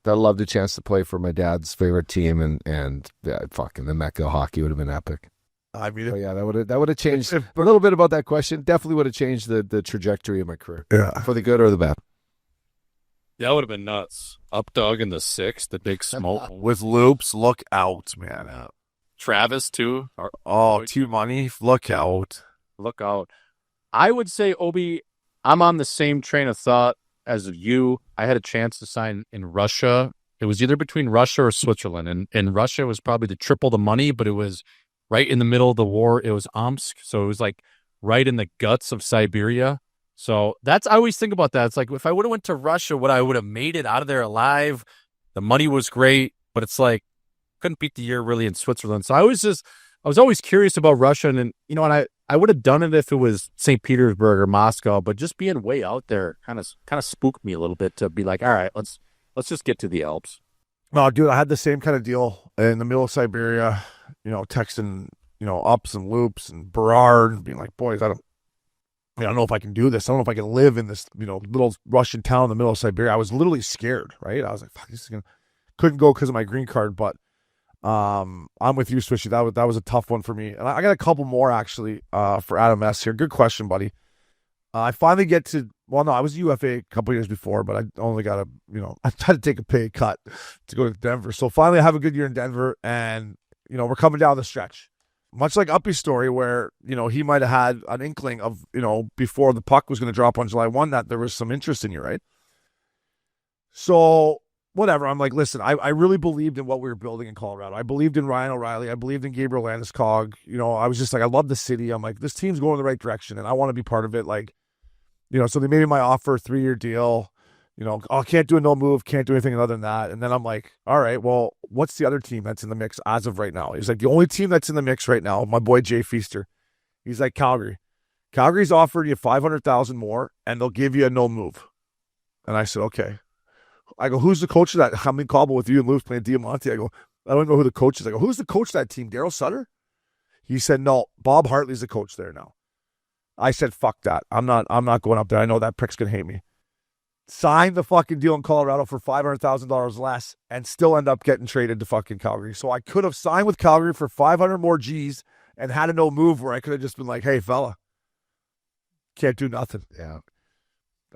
loved the chance to play for my dad's favorite team, and fucking the Mecca of hockey would have been epic. I mean, that would have changed a little bit about that question. Definitely would have changed the trajectory of my career. Yeah, for the good or the bad. That would have been nuts. Updog in the 6th, the big smoke with Loops. Look out, man. Travis too. Too money. Look out. Look out. I would say, Obi, I'm on the same train of thought as you. I had a chance to sign in Russia. It was either between Russia or Switzerland, and Russia was probably the triple the money, but it was right in the middle of the war. It was Omsk, so it was like right in the guts of Siberia. So I always think about that. It's like, if I would have went to Russia, I would have made it out of there alive. The money was great, but it's like, couldn't beat the year really in Switzerland. So I was always curious about Russia, and I would have done it if it was St. Petersburg or Moscow, but just being way out there kind of spooked me a little bit to be like, all right, let's just get to the Alps. No, dude, I had the same kind of deal in the middle of Siberia, texting, Ups and Loops and Berard and being like, boys, I don't know if I can do this. I don't know if I can live in this, little Russian town in the middle of Siberia. I was literally scared, right? I was like, fuck, couldn't go because of my green card, but I'm with you, Swishy. That was a tough one for me. And I got a couple more actually for Adam S. here. Good question, buddy. I finally get to, I was UFA a couple years before, but I only got I had to take a pay cut to go to Denver. So finally I have a good year in Denver, and, we're coming down the stretch. Much like Uppy's story where, he might have had an inkling of, before the puck was going to drop on July 1, that there was some interest in you, right? So whatever. I'm like, listen, I really believed in what we were building in Colorado. I believed in Ryan O'Reilly. I believed in Gabriel Landeskog. I was just like, I love the city. I'm like, this team's going in the right direction, and I want to be part of it. Like, so they made me my offer, 3-year deal. I can't do a no move, can't do anything other than that. And then I'm like, all right, well, what's the other team that's in the mix as of right now? He's like, the only team that's in the mix right now, my boy Jay Feaster. He's like, Calgary. Calgary's offered you $500,000 more, and they'll give you a no move. And I said, okay. I go, who's the coach of that? I'm in Cabo with you and Lou's playing Diamante. I go, I don't know who the coach is. I go, who's the coach of that team? Daryl Sutter? He said, no, Bob Hartley's the coach there now. I said, fuck that. I'm not going up there. I know that prick's going to hate me. Signed the fucking deal in Colorado for $500,000 less and still end up getting traded to fucking Calgary. So I could have signed with Calgary for 500 more G's and had a no move where I could have just been like, hey, fella, can't do nothing. Yeah.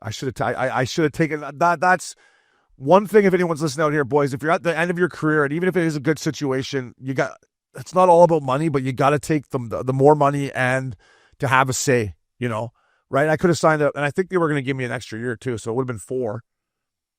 I should have taken that. That's one thing. If anyone's listening out here, boys, if you're at the end of your career, and even if it is a good situation, it's not all about money, but you got to take the more money and to have a say, right? I could have signed up, and I think they were going to give me an extra year too, so it would have been 4,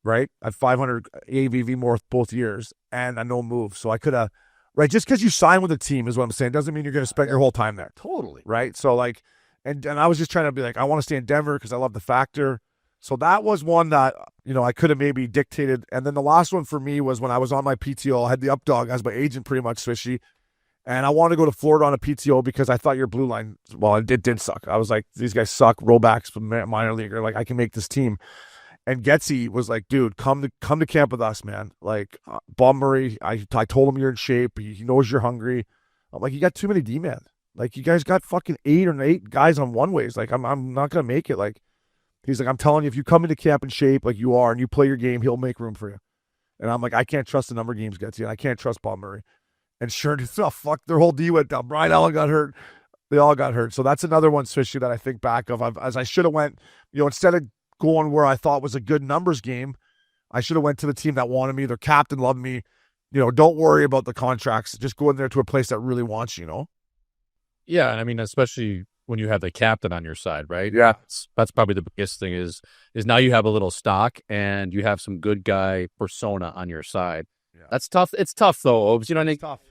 right? At 500 AVV more both years, and a no move. So I could have, right? Just because you sign with a team is what I'm saying. Doesn't mean you're going to spend your whole time there. Totally. Right? So like, and I was just trying to be like, I want to stay in Denver because I love the factor. So that was one that, I could have maybe dictated. And then the last one for me was when I was on my PTO. I had the up dog as my agent pretty much, Swishy. And I wanted to go to Florida on a PTO because I thought your blue line, well, it did suck. I was like, these guys suck, rollbacks from minor leaguer. Like, I can make this team. And Getsy was like, dude, come to camp with us, man. Like, Bob Murray, I told him you're in shape. He knows you're hungry. I'm like, you got too many D-men. Like, you guys got fucking 8 guys on one-ways. Like, I'm not going to make it. Like, he's like, I'm telling you, if you come into camp in shape like you are and you play your game, he'll make room for you. And I'm like, I can't trust the number of games Getsy, and I can't trust Bob Murray. And sure enough, their whole D went down. Brian Allen got hurt. They all got hurt. So that's another one, Swishy, that I think back of. As I should have went, instead of going where I thought was a good numbers game, I should have went to the team that wanted me. Their captain loved me. Don't worry about the contracts. Just go in there to a place that really wants you, Yeah, and I mean, especially when you have the captain on your side, right? Yeah. That's probably the biggest thing is now you have a little stock and you have some good guy persona on your side. Yeah. That's tough. It's tough though, Obes. It's tough.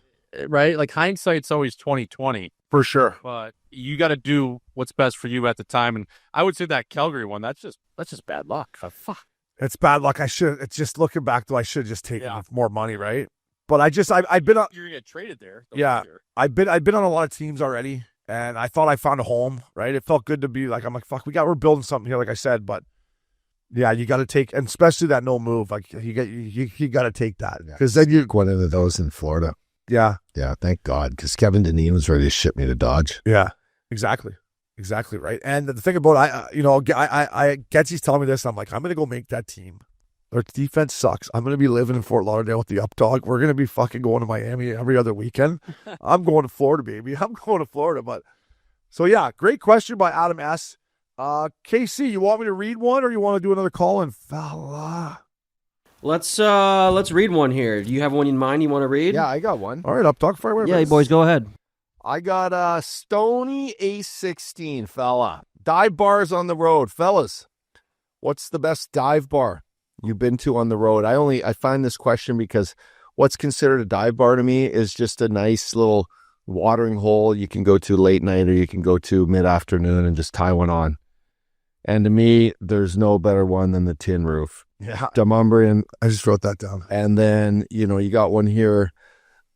Right? Like hindsight's always 20/20. For sure. But you got to do what's best for you at the time. And I would say that Calgary one, that's just bad luck. Fuck. It's bad luck. It's just looking back though, I should have just taken more money, right? But I've been on. You're gonna get traded there. I've been on a lot of teams already, and I thought I found a home. Right, it felt good to be like, I'm like, fuck, we're building something here, like I said. But yeah, you got to take, and especially that no move. Like you got to take that because then you one of those in Florida. Yeah, thank God, because Kevin Dineen was ready to ship me to Dodge. Yeah, exactly right. And the thing about I Getsy's telling me this. I'm like, I'm gonna go make that team. Their defense sucks. I'm going to be living in Fort Lauderdale with the up dog. We're going to be fucking going to Miami every other weekend. I'm going to Florida, baby. I'm going to Florida. But so, yeah, great question by Adam S. KC, you want me to read one or you want to do another call-in? Fella. Let's read one here. Do you have one in mind you want to read? Yeah, I got one. All right, up dog, fire away. Yeah, boys, go ahead. I got Stony A16, fella. Dive bars on the road. Fellas, what's the best dive bar you've been to on the road? I find this question because what's considered a dive bar to me is just a nice little watering hole you can go to late night or you can go to mid-afternoon and just tie one on. And to me, there's no better one than the Tin Roof. Yeah. Demonbreun. I just wrote that down. And then, you got one here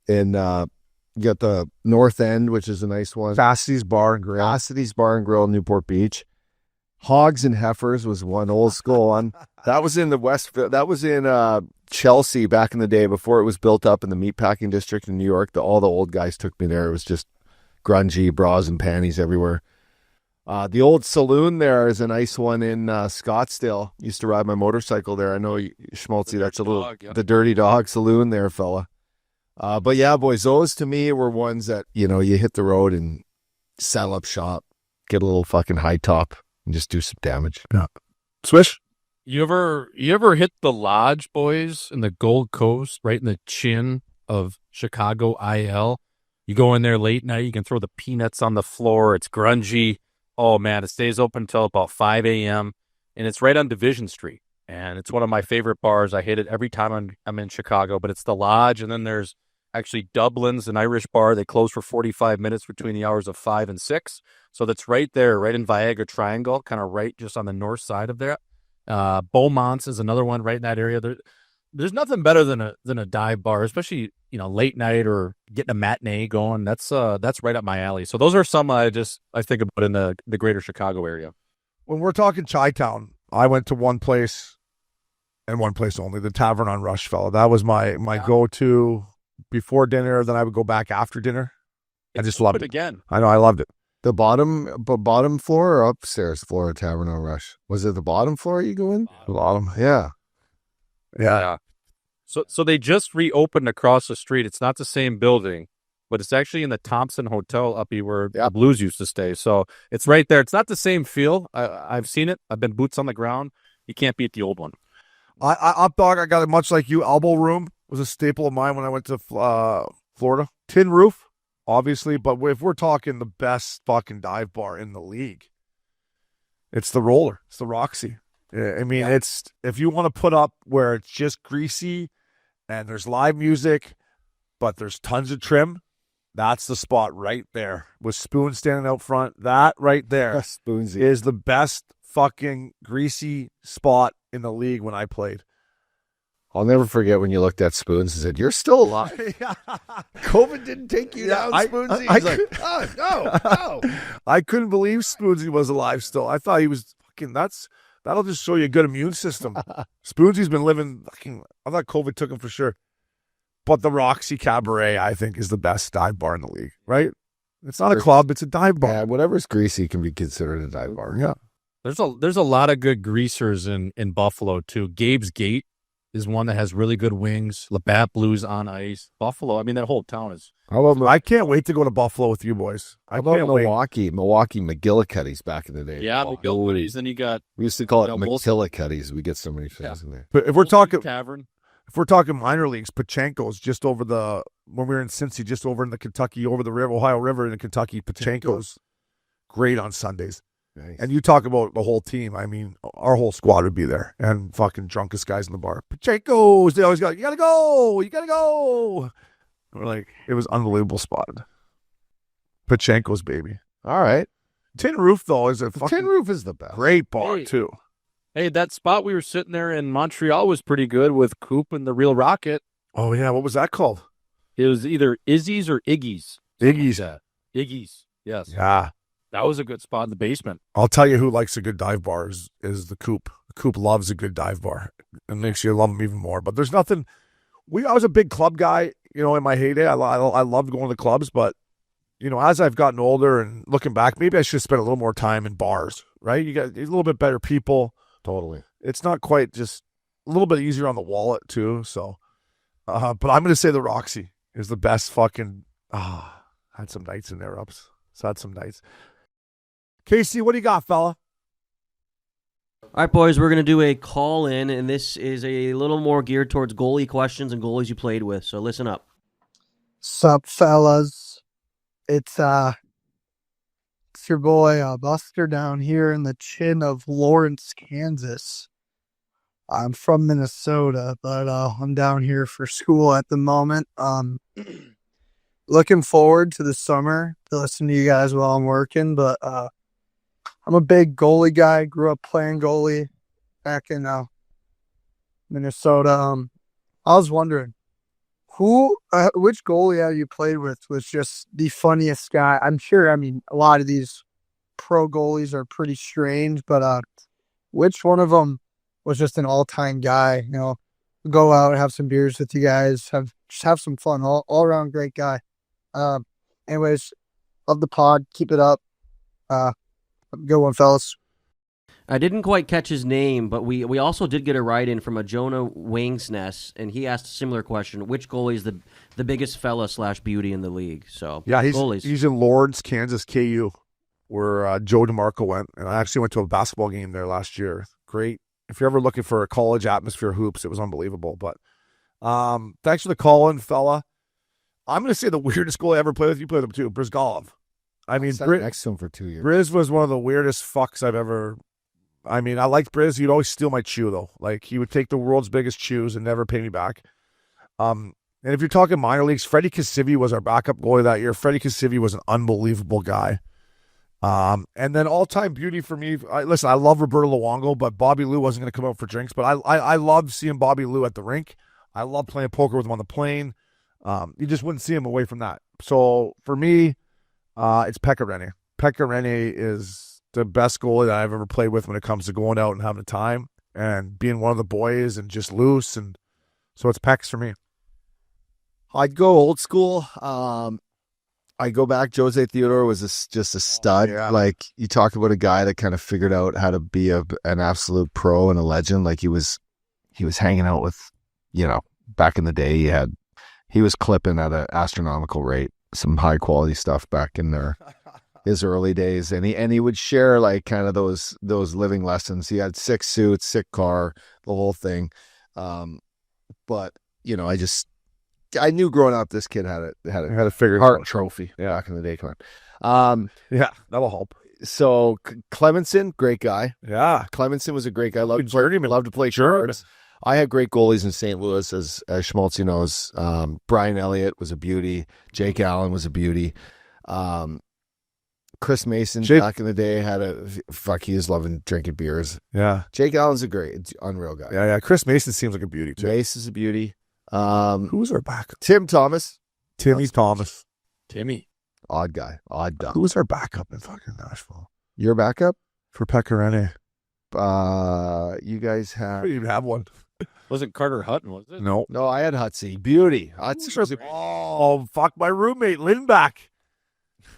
in, you got the North End, which is a nice one. Cassidy's Bar and Grill. Cassidy's Bar and Grill, Newport Beach. Hogs and Heifers was one old school one. That was in that was in Chelsea back in the day before it was built up in the meatpacking district in New York. All the old guys took me there. It was just grungy, bras and panties everywhere. The old saloon there is a nice one in Scottsdale. Used to ride my motorcycle there. I know, Schmaltzy, that's a little, the Dirty Dog Saloon there, fella. But yeah, boys, those to me were ones that, you hit the road and settle up shop, get a little fucking high top. And just do some damage. Yeah. Swish? You ever hit the Lodge, boys, in the Gold Coast, right in the chin of Chicago IL? You go in there late night, you can throw the peanuts on the floor. It's grungy. Oh, man, it stays open until about 5 a.m., and it's right on Division Street. And it's one of my favorite bars. I hit it every time I'm in Chicago, but it's the Lodge, and then there's actually Dublin's, an Irish bar. They close for 45 minutes between the hours of 5 and 6. So that's right there, right in Viagra Triangle, kind of right just on the north side of there. Beaumont's is another one right in that area. There's nothing better than a dive bar, especially late night or getting a matinee going. That's right up my alley. So those are some I think about in the greater Chicago area. When we're talking Chi-Town, I went to one place and one place only, the Tavern on Rush, fella. That was my go-to before dinner. Then I would go back after dinner. I just loved it again. I know, I loved it. The bottom floor or upstairs floor of Tavern on Rush? Was it the bottom floor you go in? The bottom. Yeah. Yeah. So they just reopened across the street. It's not the same building, but it's actually in the Thompson Hotel up here where the Blues used to stay. So it's right there. It's not the same feel. I've seen it. I've been boots on the ground. You can't beat the old one. Up dog, I got it much like you. Elbow Room was a staple of mine when I went to Florida. Tin Roof, obviously, but if we're talking the best fucking dive bar in the league, it's the Roller. It's the Roxy. I mean, it's if you want to put up where it's just greasy and there's live music, but there's tons of trim, that's the spot right there with Spoon standing out front. That right there Spoonsy is the best fucking greasy spot in the league when I played. I'll never forget when you looked at Spoons and said, "You're still alive." COVID didn't take you down, Spoonsy. He's like, "Oh, no." I couldn't believe Spoonsy was alive still. I thought he was fucking that'll just show you a good immune system. Spoonsy's been living fucking, I thought COVID took him for sure. But the Roxy Cabaret, I think, is the best dive bar in the league, right? It's not a club, it's a dive bar. Yeah, whatever's greasy can be considered a dive bar. Yeah. There's a lot of good greasers in Buffalo too. Gabe's Gate is one that has really good wings. Labatt Blues on ice. Buffalo, I mean, that whole town is. I can't wait to go to Buffalo with you boys. How about Milwaukee? Milwaukee McGillicuddy's back in the day. Yeah, McGillicuddy's. Then you got. We used to call it McGillicuddy's. We get so many things in there. But if we're talking Tavern. If we're talking minor leagues, Pachenko's just over when we were in Cincy, just over in the Kentucky, over the Ohio River in Kentucky. Pachenko's great on Sundays. Nice. And you talk about the whole team. I mean, our whole squad would be there and fucking drunkest guys in the bar. Pachenko's, they always go, you gotta go. We're like, it was unbelievable spot. Pachenko's, baby. All right. Tin Roof, though, is a fucking Tin Roof is the best. great bar, too. Hey, that spot we were sitting there in Montreal was pretty good with Coop and the Real Rocket. Oh, yeah. What was that called? It was either Izzy's or Iggy's. Iggy's. Iggy's, yes. Yeah. That was a good spot in the basement. I'll tell you who likes a good dive bar is the Coop. The Coop loves a good dive bar. It makes you love them even more. But there's nothing. I was a big club guy, in my heyday. I loved going to clubs, but as I've gotten older and looking back, maybe I should spend a little more time in bars. Right? You got a little bit better people. Totally. It's not quite just a little bit easier on the wallet too. So, but I'm going to say the Roxy is the best fucking. Had some nights in there, ups. Had some nights. Casey, what do you got, fella? All right, boys, we're going to do a call-in, and this is a little more geared towards goalie questions and goalies you played with, so listen up. Sup, fellas? It's your boy Buster down here in the chin of Lawrence, Kansas. I'm from Minnesota, but I'm down here for school at the moment. Looking forward to the summer to listen to you guys while I'm working, but I'm a big goalie guy. Grew up playing goalie back in Minnesota. I was wondering, which goalie have you played with was just the funniest guy? I'm sure, a lot of these pro goalies are pretty strange, but which one of them was just an all-time guy? Go out, have some beers with you guys, have some fun, all around great guy. Anyways, love the pod. Keep it up. Good one, fellas. I didn't quite catch his name, but we also did get a write-in from a Jonah Wingsness, and he asked a similar question: which goalie is the biggest fella / beauty in the league? So yeah, goalies. He's in Lawrence, Kansas, KU, where Joe DeMarco went, and I actually went to a basketball game there last year. Great. If you're ever looking for a college atmosphere hoops, it was unbelievable. But thanks for the call-in, fella. I'm going to say the weirdest goalie I ever played with. You played with him too, Brizgalov. I mean, sat next to him for 2 years. Briz was one of the weirdest fucks I've ever. I mean, I liked Briz. He'd always steal my chew though. Like he would take the world's biggest chews and never pay me back. And if you're talking minor leagues, Freddie Kasivi was our backup goalie that year. Freddie Kasivi was an unbelievable guy. And then all-time beauty for me, listen, I love Roberto Luongo, but Bobby Lou wasn't going to come out for drinks. But I love seeing Bobby Lou at the rink. I love playing poker with him on the plane. You just wouldn't see him away from that. So for me, it's Pekka Rinne. Pekka Rinne is the best goalie that I've ever played with when it comes to going out and having a time and being one of the boys and just loose. And so it's Pecs for me. I'd go old school. I go back. Jose Theodore was just a stud. yeah. Like, you talk about a guy that kind of figured out how to be an absolute pro and a legend. Like, he was hanging out with, back in the day, he was clipping at an astronomical rate, some high quality stuff back in his early days. And he would share like kind of those living lessons. He had 6 suits, sick car, the whole thing. But I knew growing up this kid had a figure Hart trophy back in the day. Come on. Yeah, that'll help. So Clemenson, great guy. Yeah. Clemenson was a great guy. Loved to play cards. I had great goalies in St. Louis, as Schmaltzy knows. Brian Elliott was a beauty. Jake Allen was a beauty. Chris Mason back in the day he was loving drinking beers. Yeah. Jake Allen's unreal guy. Yeah. Chris Mason seems like a beauty too. Mace is a beauty. Who's our backup? Tim Thomas. Timmy Thomas. Timmy. Odd guy. Odd duck. Who's our backup in fucking Nashville? Your backup? For Pekka Rinne. You guys I have... didn't even have one. Wasn't Carter Hutton, was it? No. No, I had Hutsy. Beauty. Oh, fuck. My roommate, Lindback.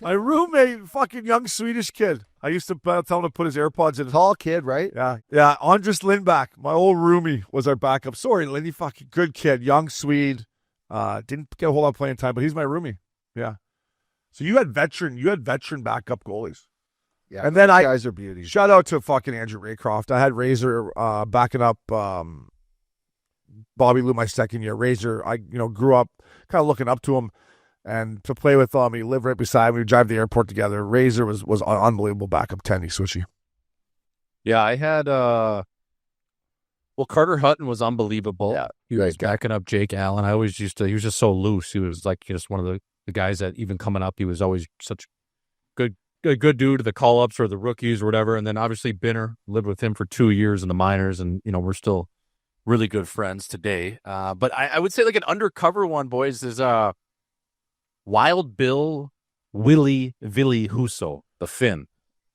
My roommate, fucking young Swedish kid. I used to tell him to put his AirPods in. Tall kid, right? Yeah. Yeah. Andres Lindback, my old roomie, was our backup. Sorry, Lindy, fucking good kid. Young Swede. Didn't get a whole lot of playing time, but he's my roomie. Yeah. So you had veteran backup goalies. Yeah. And then guys are beauties. Shout out to fucking Andrew Raycroft. I had Razor backing up Bobby Lou my second year. Razor, I grew up kind of looking up to him. And to play with him, he lived right beside me. We drive to the airport together. Razor was an unbelievable backup 10. He's switchy. Yeah, I had Carter Hutton was unbelievable. Yeah, he was backing up Jake Allen. I always he was just so loose. He was like just one of the guys that even coming up, he was always such good dude to the call-ups or the rookies or whatever. And then obviously Binner, lived with him for 2 years in the minors, and we're still really good friends today. But I would say like an undercover one, boys, is Wild Bill Willie Husso, the Finn.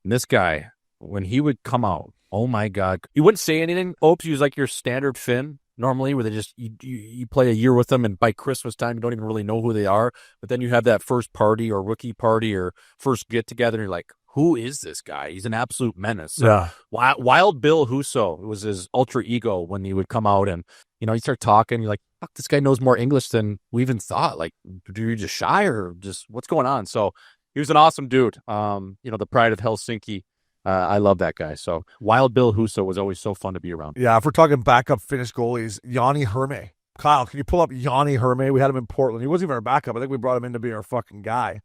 And this guy, when he would come out, oh my God, he wouldn't say anything. Opes, he was like your standard Finn normally, where they just you play a year with them, and by Christmas time you don't even really know who they are. But then you have that first party or rookie party or first get together, and you're like, who is this guy? He's an absolute menace. So, yeah. Wild Bill Husso was his alter ego when he would come out, and you start talking. You're like, fuck, this guy knows more English than we even thought. Like, are you just shy or just what's going on? So he was an awesome dude. The pride of Helsinki. I love that guy. So Wild Bill Husso was always so fun to be around. Yeah, if we're talking backup Finnish goalies, Jani Herme. Kyle, can you pull up Jani Herme? We had him in Portland. He wasn't even our backup. I think we brought him in to be our fucking guy,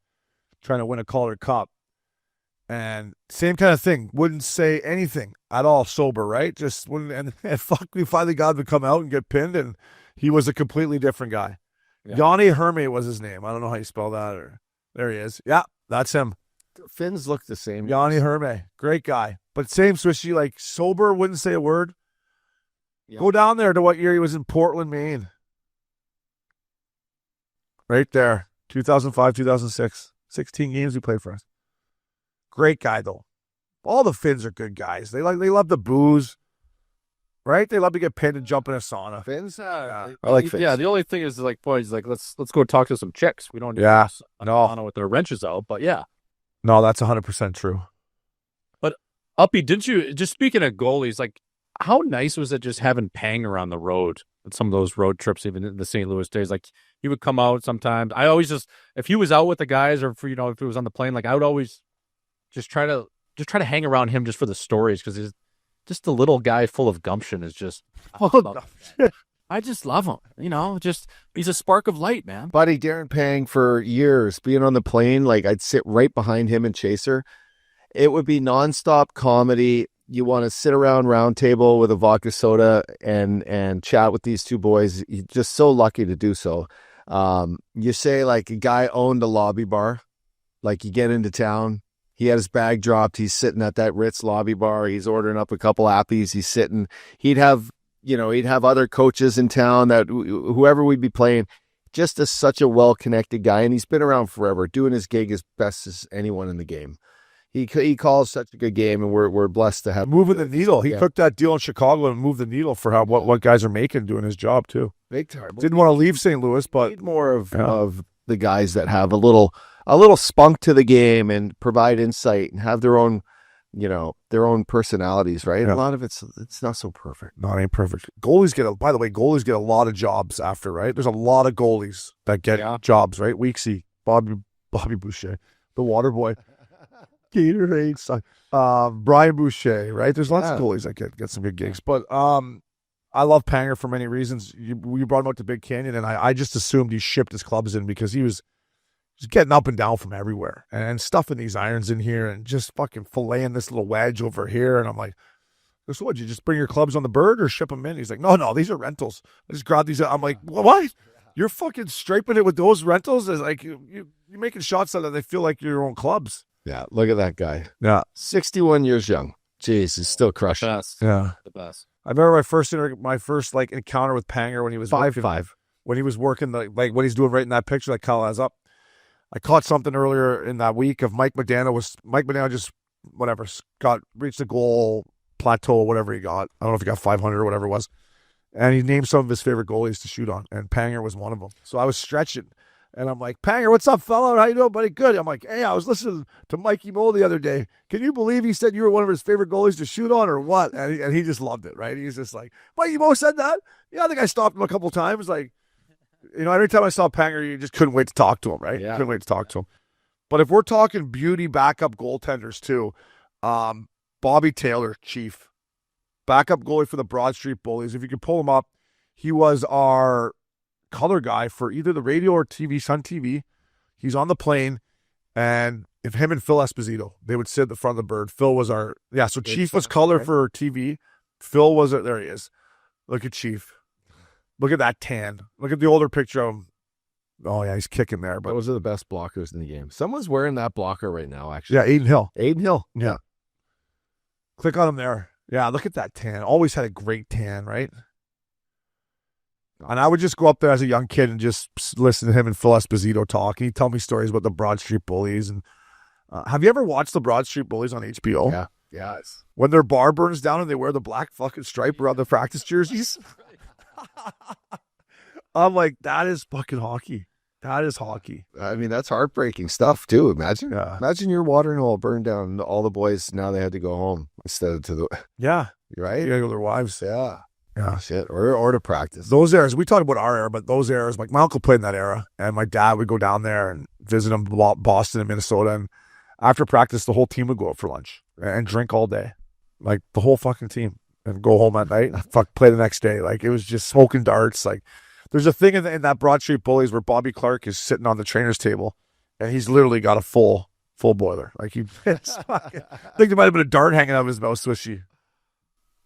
trying to win a Calder Cup. And same kind of thing. Wouldn't say anything at all sober, right? Just wouldn't. And fuck, we finally got him to come out and get pinned, and he was a completely different guy. Yeah. Jani Herme was his name. I don't know how you spell that. Or there he is. Yeah, that's him. Finns look the same. Jani Herme, great guy, but same swishy, like sober, wouldn't say a word. Yeah. Go down there to what year he was in Portland, Maine. Right there, 2005, 2006, 16 games he played for us. Great guy though. All the Finns are good guys. They love the booze, right? They love to get pinned and jump in a sauna. Finns, I like Finns. Yeah, the only thing is like, boys, like let's go talk to some chicks. We don't. Yeah, no, with their wrenches out, but yeah. No, that's 100% true. But Uppy, didn't you, just speaking of goalies, like how nice was it just having Pang around the road at some of those road trips, even in the St. Louis days? Like he would come out sometimes. I always if he was out with the guys or if it was on the plane, like I would always just try to hang around him just for the stories, because he's just the little guy full of gumption is just I just love him. He's a spark of light, man. Buddy, Darren Pang for years, being on the plane, like I'd sit right behind him and Chaser. It would be nonstop comedy. You want to sit around round table with a vodka soda and chat with these two boys. You're just so lucky to do so. You say like a guy owned a lobby bar, like you get into town, he had his bag dropped. He's sitting at that Ritz lobby bar. He's ordering up a couple appies. He's sitting. He'd have other coaches in town that whoever we'd be playing. Just such a well-connected guy, and he's been around forever, doing his gig as best as anyone in the game. He calls such a good game, and we're blessed to have moving the needle. He cooked that deal in Chicago and moved the needle for what guys are making doing his job too. Big time. Didn't want to leave St. Louis, but need more of the guys that have a little spunk to the game and provide insight and have their own personalities, right? Yeah. A lot of it's not so perfect. No, it ain't perfect. Goalies get a lot of jobs after, right? There's a lot of goalies that get jobs, right? Weeksy, Bobby Boucher, the water boy, Gatorade, Brian Boucher, right? There's lots of goalies that get some good gigs. But I love Panger for many reasons. You brought him out to Big Canyon, and I just assumed he shipped his clubs in because he was getting up and down from everywhere and stuffing these irons in here and just fucking filleting this little wedge over here. And I'm like, so what, you just bring your clubs on the bird or ship them in? He's like, no, these are rentals. I just grabbed these. I'm like, what? You're fucking striping it with those rentals? It's like you're making shots out of they feel like your own clubs. Yeah, look at that guy. Yeah. 61 years young. Jeez, he's still crushing. Yeah. The best. I remember my first like encounter with Panger when he was 5'5". When he was working like what he's doing right in that picture that Kyle has up. I caught something earlier in that week of Mike Modano just reached the goal plateau or whatever he got. I don't know if he got 500 or whatever it was. And he named some of his favorite goalies to shoot on, and Panger was one of them. So I was stretching, and I'm like, Panger, what's up, fella? How you doing, buddy? Good. I'm like, hey, I was listening to Mikey Moe the other day. Can you believe he said you were one of his favorite goalies to shoot on or what? And he just loved it, right? He's just like, Mikey Moe said that? Yeah, I think I stopped him a couple times, like, every time I saw Panger, you just couldn't wait to talk to him, right? Yeah. Couldn't wait to talk to him. But if we're talking beauty backup goaltenders too, Bobby Taylor, Chief, backup goalie for the Broad Street Bullies. If you could pull him up, he was our color guy for either the radio or TV, Sun TV. He's on the plane, and if him and Phil Esposito, they would sit at the front of the bird. Phil was so Chief was color for TV. Phil was there he is. Look at Chief. Look at that tan. Look at the older picture of him. Oh, yeah, he's kicking there. But Those are the best blockers in the game. Someone's wearing that blocker right now, actually. yeah, Aiden Hill. Aiden Hill. Yeah. Click on him there. Yeah, look at that tan. Always had a great tan, right? And I would just go up there as a young kid and just listen to him and Phil Esposito talk. And he'd tell me stories about the Broad Street Bullies. And have you ever watched the Broad Street Bullies on HBO? Yeah. Yes. When their bar burns down and they wear the black fucking stripe around the practice jerseys? I'm like, that is fucking hockey. That is hockey. I mean, that's heartbreaking stuff, too. Imagine. Yeah. Imagine your watering hole burned down and all the boys, now they had to go home instead of to the... Yeah. Right? You gotta go to their wives. Yeah. Yeah. Shit. Or to practice. Those eras, we talked about our era, but those eras, like my uncle played in that era, and my dad would go down there and visit him, Boston and Minnesota, and after practice, the whole team would go out for lunch and drink all day. Like, the whole fucking team. And go home at night and play the next day. Like, it was just smoking darts. Like, there's a thing in that Broad Street Bullies where Bobby Clark is sitting on the trainer's table, and he's literally got a full boiler. Like, I think there might have been a dart hanging out of his mouth, swishy.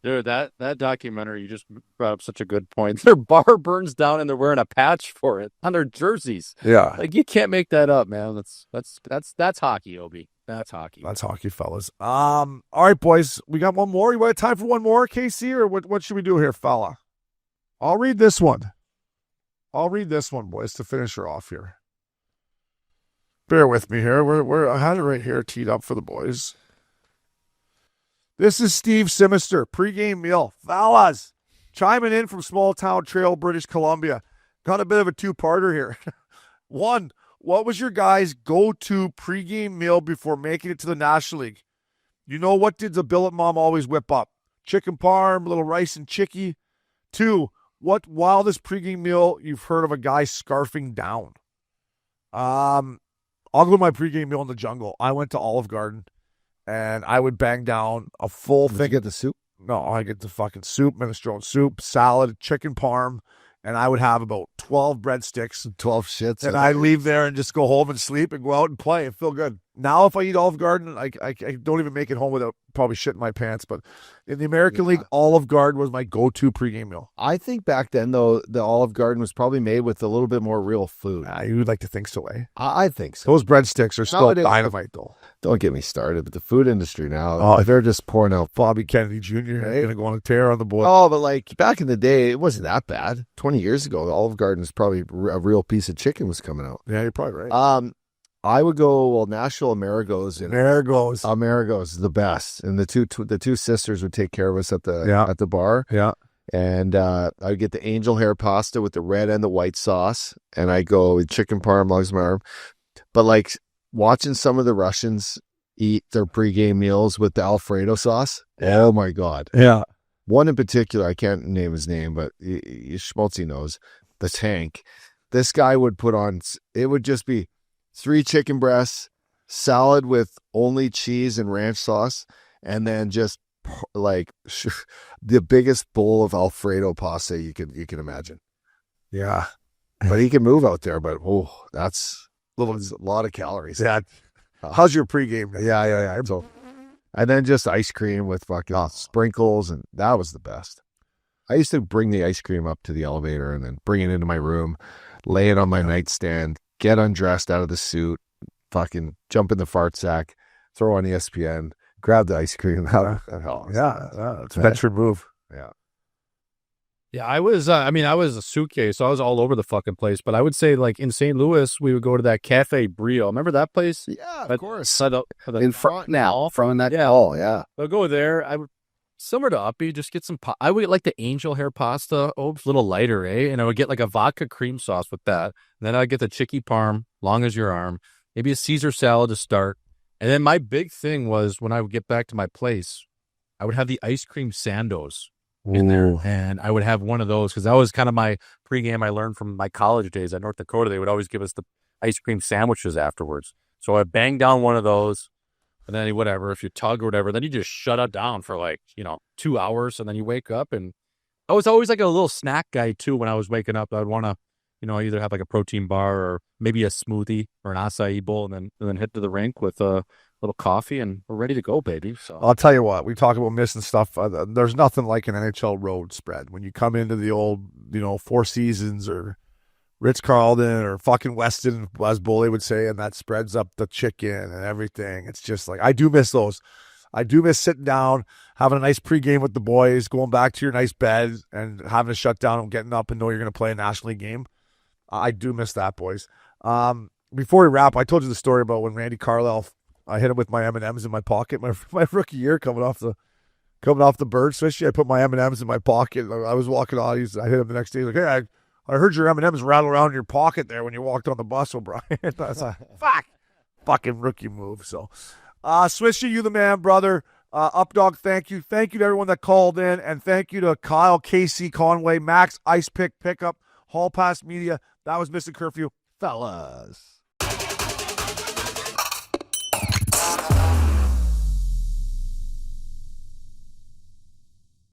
Dude, that documentary, you just brought up such a good point. Their bar burns down and they're wearing a patch for it on their jerseys. Yeah. Like, you can't make that up, man. That's hockey, Obi. That's hockey. That's hockey, fellas. All right, boys. We got one more. You want time for one more, KC, or what should we do here, fella? I'll read this one. Boys, to finish her off here. Bear with me here. I had it right here teed up for the boys. This is Steve Simister, pregame meal. Fellas, chiming in from small town Trail, British Columbia. Got a bit of a two-parter here. One, what was your guys' go-to pregame meal before making it to the National League? You know, what did the billet mom always whip up? Chicken parm, little rice and chicky. 2, what wildest pregame meal you've heard of a guy scarfing down? I'll go with my pregame meal in the jungle. I went to Olive Garden, and I would bang down a full thing. Did you get the soup? No, I get the fucking soup, minestrone soup, salad, chicken parm, and I would have about 12 breadsticks. 12 shits. And I'd leave there and just go home and sleep and go out and play and feel good. Now, if I eat Olive Garden, I don't even make it home without probably shitting my pants. But in the American League, Olive Garden was my go-to pregame meal. I think back then, though, the Olive Garden was probably made with a little bit more real food. You would like to think so, eh? I think so. Those breadsticks are still Nowadays, dynamite, though. Don't get me started, but the food industry now, they're just pouring out. Bobby Kennedy Jr. Right? going to go on a tear on the board. Oh, but like back in the day, it wasn't that bad. 20 years ago, the Olive Garden is probably a real piece of chicken was coming out. Yeah, you're probably right. I would go Nashville Amerigos. Amerigos is the best, and the two sisters would take care of us at the bar. Yeah, and I would get the angel hair pasta with the red and the white sauce, and I go with chicken parm, legs my arm. But like watching some of the Russians eat their pregame meals with the Alfredo sauce. Oh my God! Yeah, one in particular, I can't name his name, but Schmaltzy knows, the Tank. This guy would put on. It would just be 3 chicken breasts, salad with only cheese and ranch sauce, and then just like the biggest bowl of Alfredo pasta you can imagine. Yeah, but he can move out there. But that's a lot of calories. Yeah. How's your pregame? Yeah. So, and then just ice cream with fucking sprinkles, and that was the best. I used to bring the ice cream up to the elevator and then bring it into my room, lay it on my nightstand, get undressed out of the suit, fucking jump in the fart sack, throw on ESPN, grab the ice cream. It's a veteran move. Yeah. Yeah, I was a suitcase, so I was all over the fucking place. But I would say, like, in St. Louis, we would go to that Cafe Brio. Remember that place? Yeah, of course. In front now, from that hall, yeah. I'll go there. I would, similar to Uppy, just get some, I would get like the angel hair pasta. Oh, it's a little lighter, eh? And I would get like a vodka cream sauce with that. And then I'd get the chicky parm, long as your arm, maybe a Caesar salad to start. And then my big thing was when I would get back to my place, I would have the ice cream sandos in there. And I would have one of those because that was kind of my pregame I learned from my college days at North Dakota. They would always give us the ice cream sandwiches afterwards. So I banged down one of those. And then whatever, if you tug or whatever, then you just shut it down for 2 hours. And then you wake up. And I was always like a little snack guy too. When I was waking up, I'd want to, either have like a protein bar or maybe a smoothie or an acai bowl and then head to the rink with a little coffee and we're ready to go, baby. So I'll tell you what, we talk about missing stuff. There's nothing like an NHL road spread. When you come into the old, Four Seasons or Ritz-Carlton or fucking Weston, as Bully would say, and that spreads up the chicken and everything. It's just like, I do miss those. I do miss sitting down, having a nice pregame with the boys, going back to your nice bed and having to shut down and getting up and know you're going to play a National League game. I do miss that, boys. Before we wrap, I told you the story about when Randy Carlisle, I hit him with my M&Ms in my pocket. My rookie year coming off the bird swishy, I put my M&Ms in my pocket. I was walking on. I hit him the next day. Like, hey, I heard your M&Ms rattle around in your pocket there when you walked on the bus, O'Brien. I was like, fuck. Fucking rookie move. So, Swishy, you the man, brother. Updog, thank you. Thank you to everyone that called in. And thank you to Kyle, Casey, Conway, Max, Ice Pick, Pickup, Hall Pass Media. That was Missin Curfew. Fellas.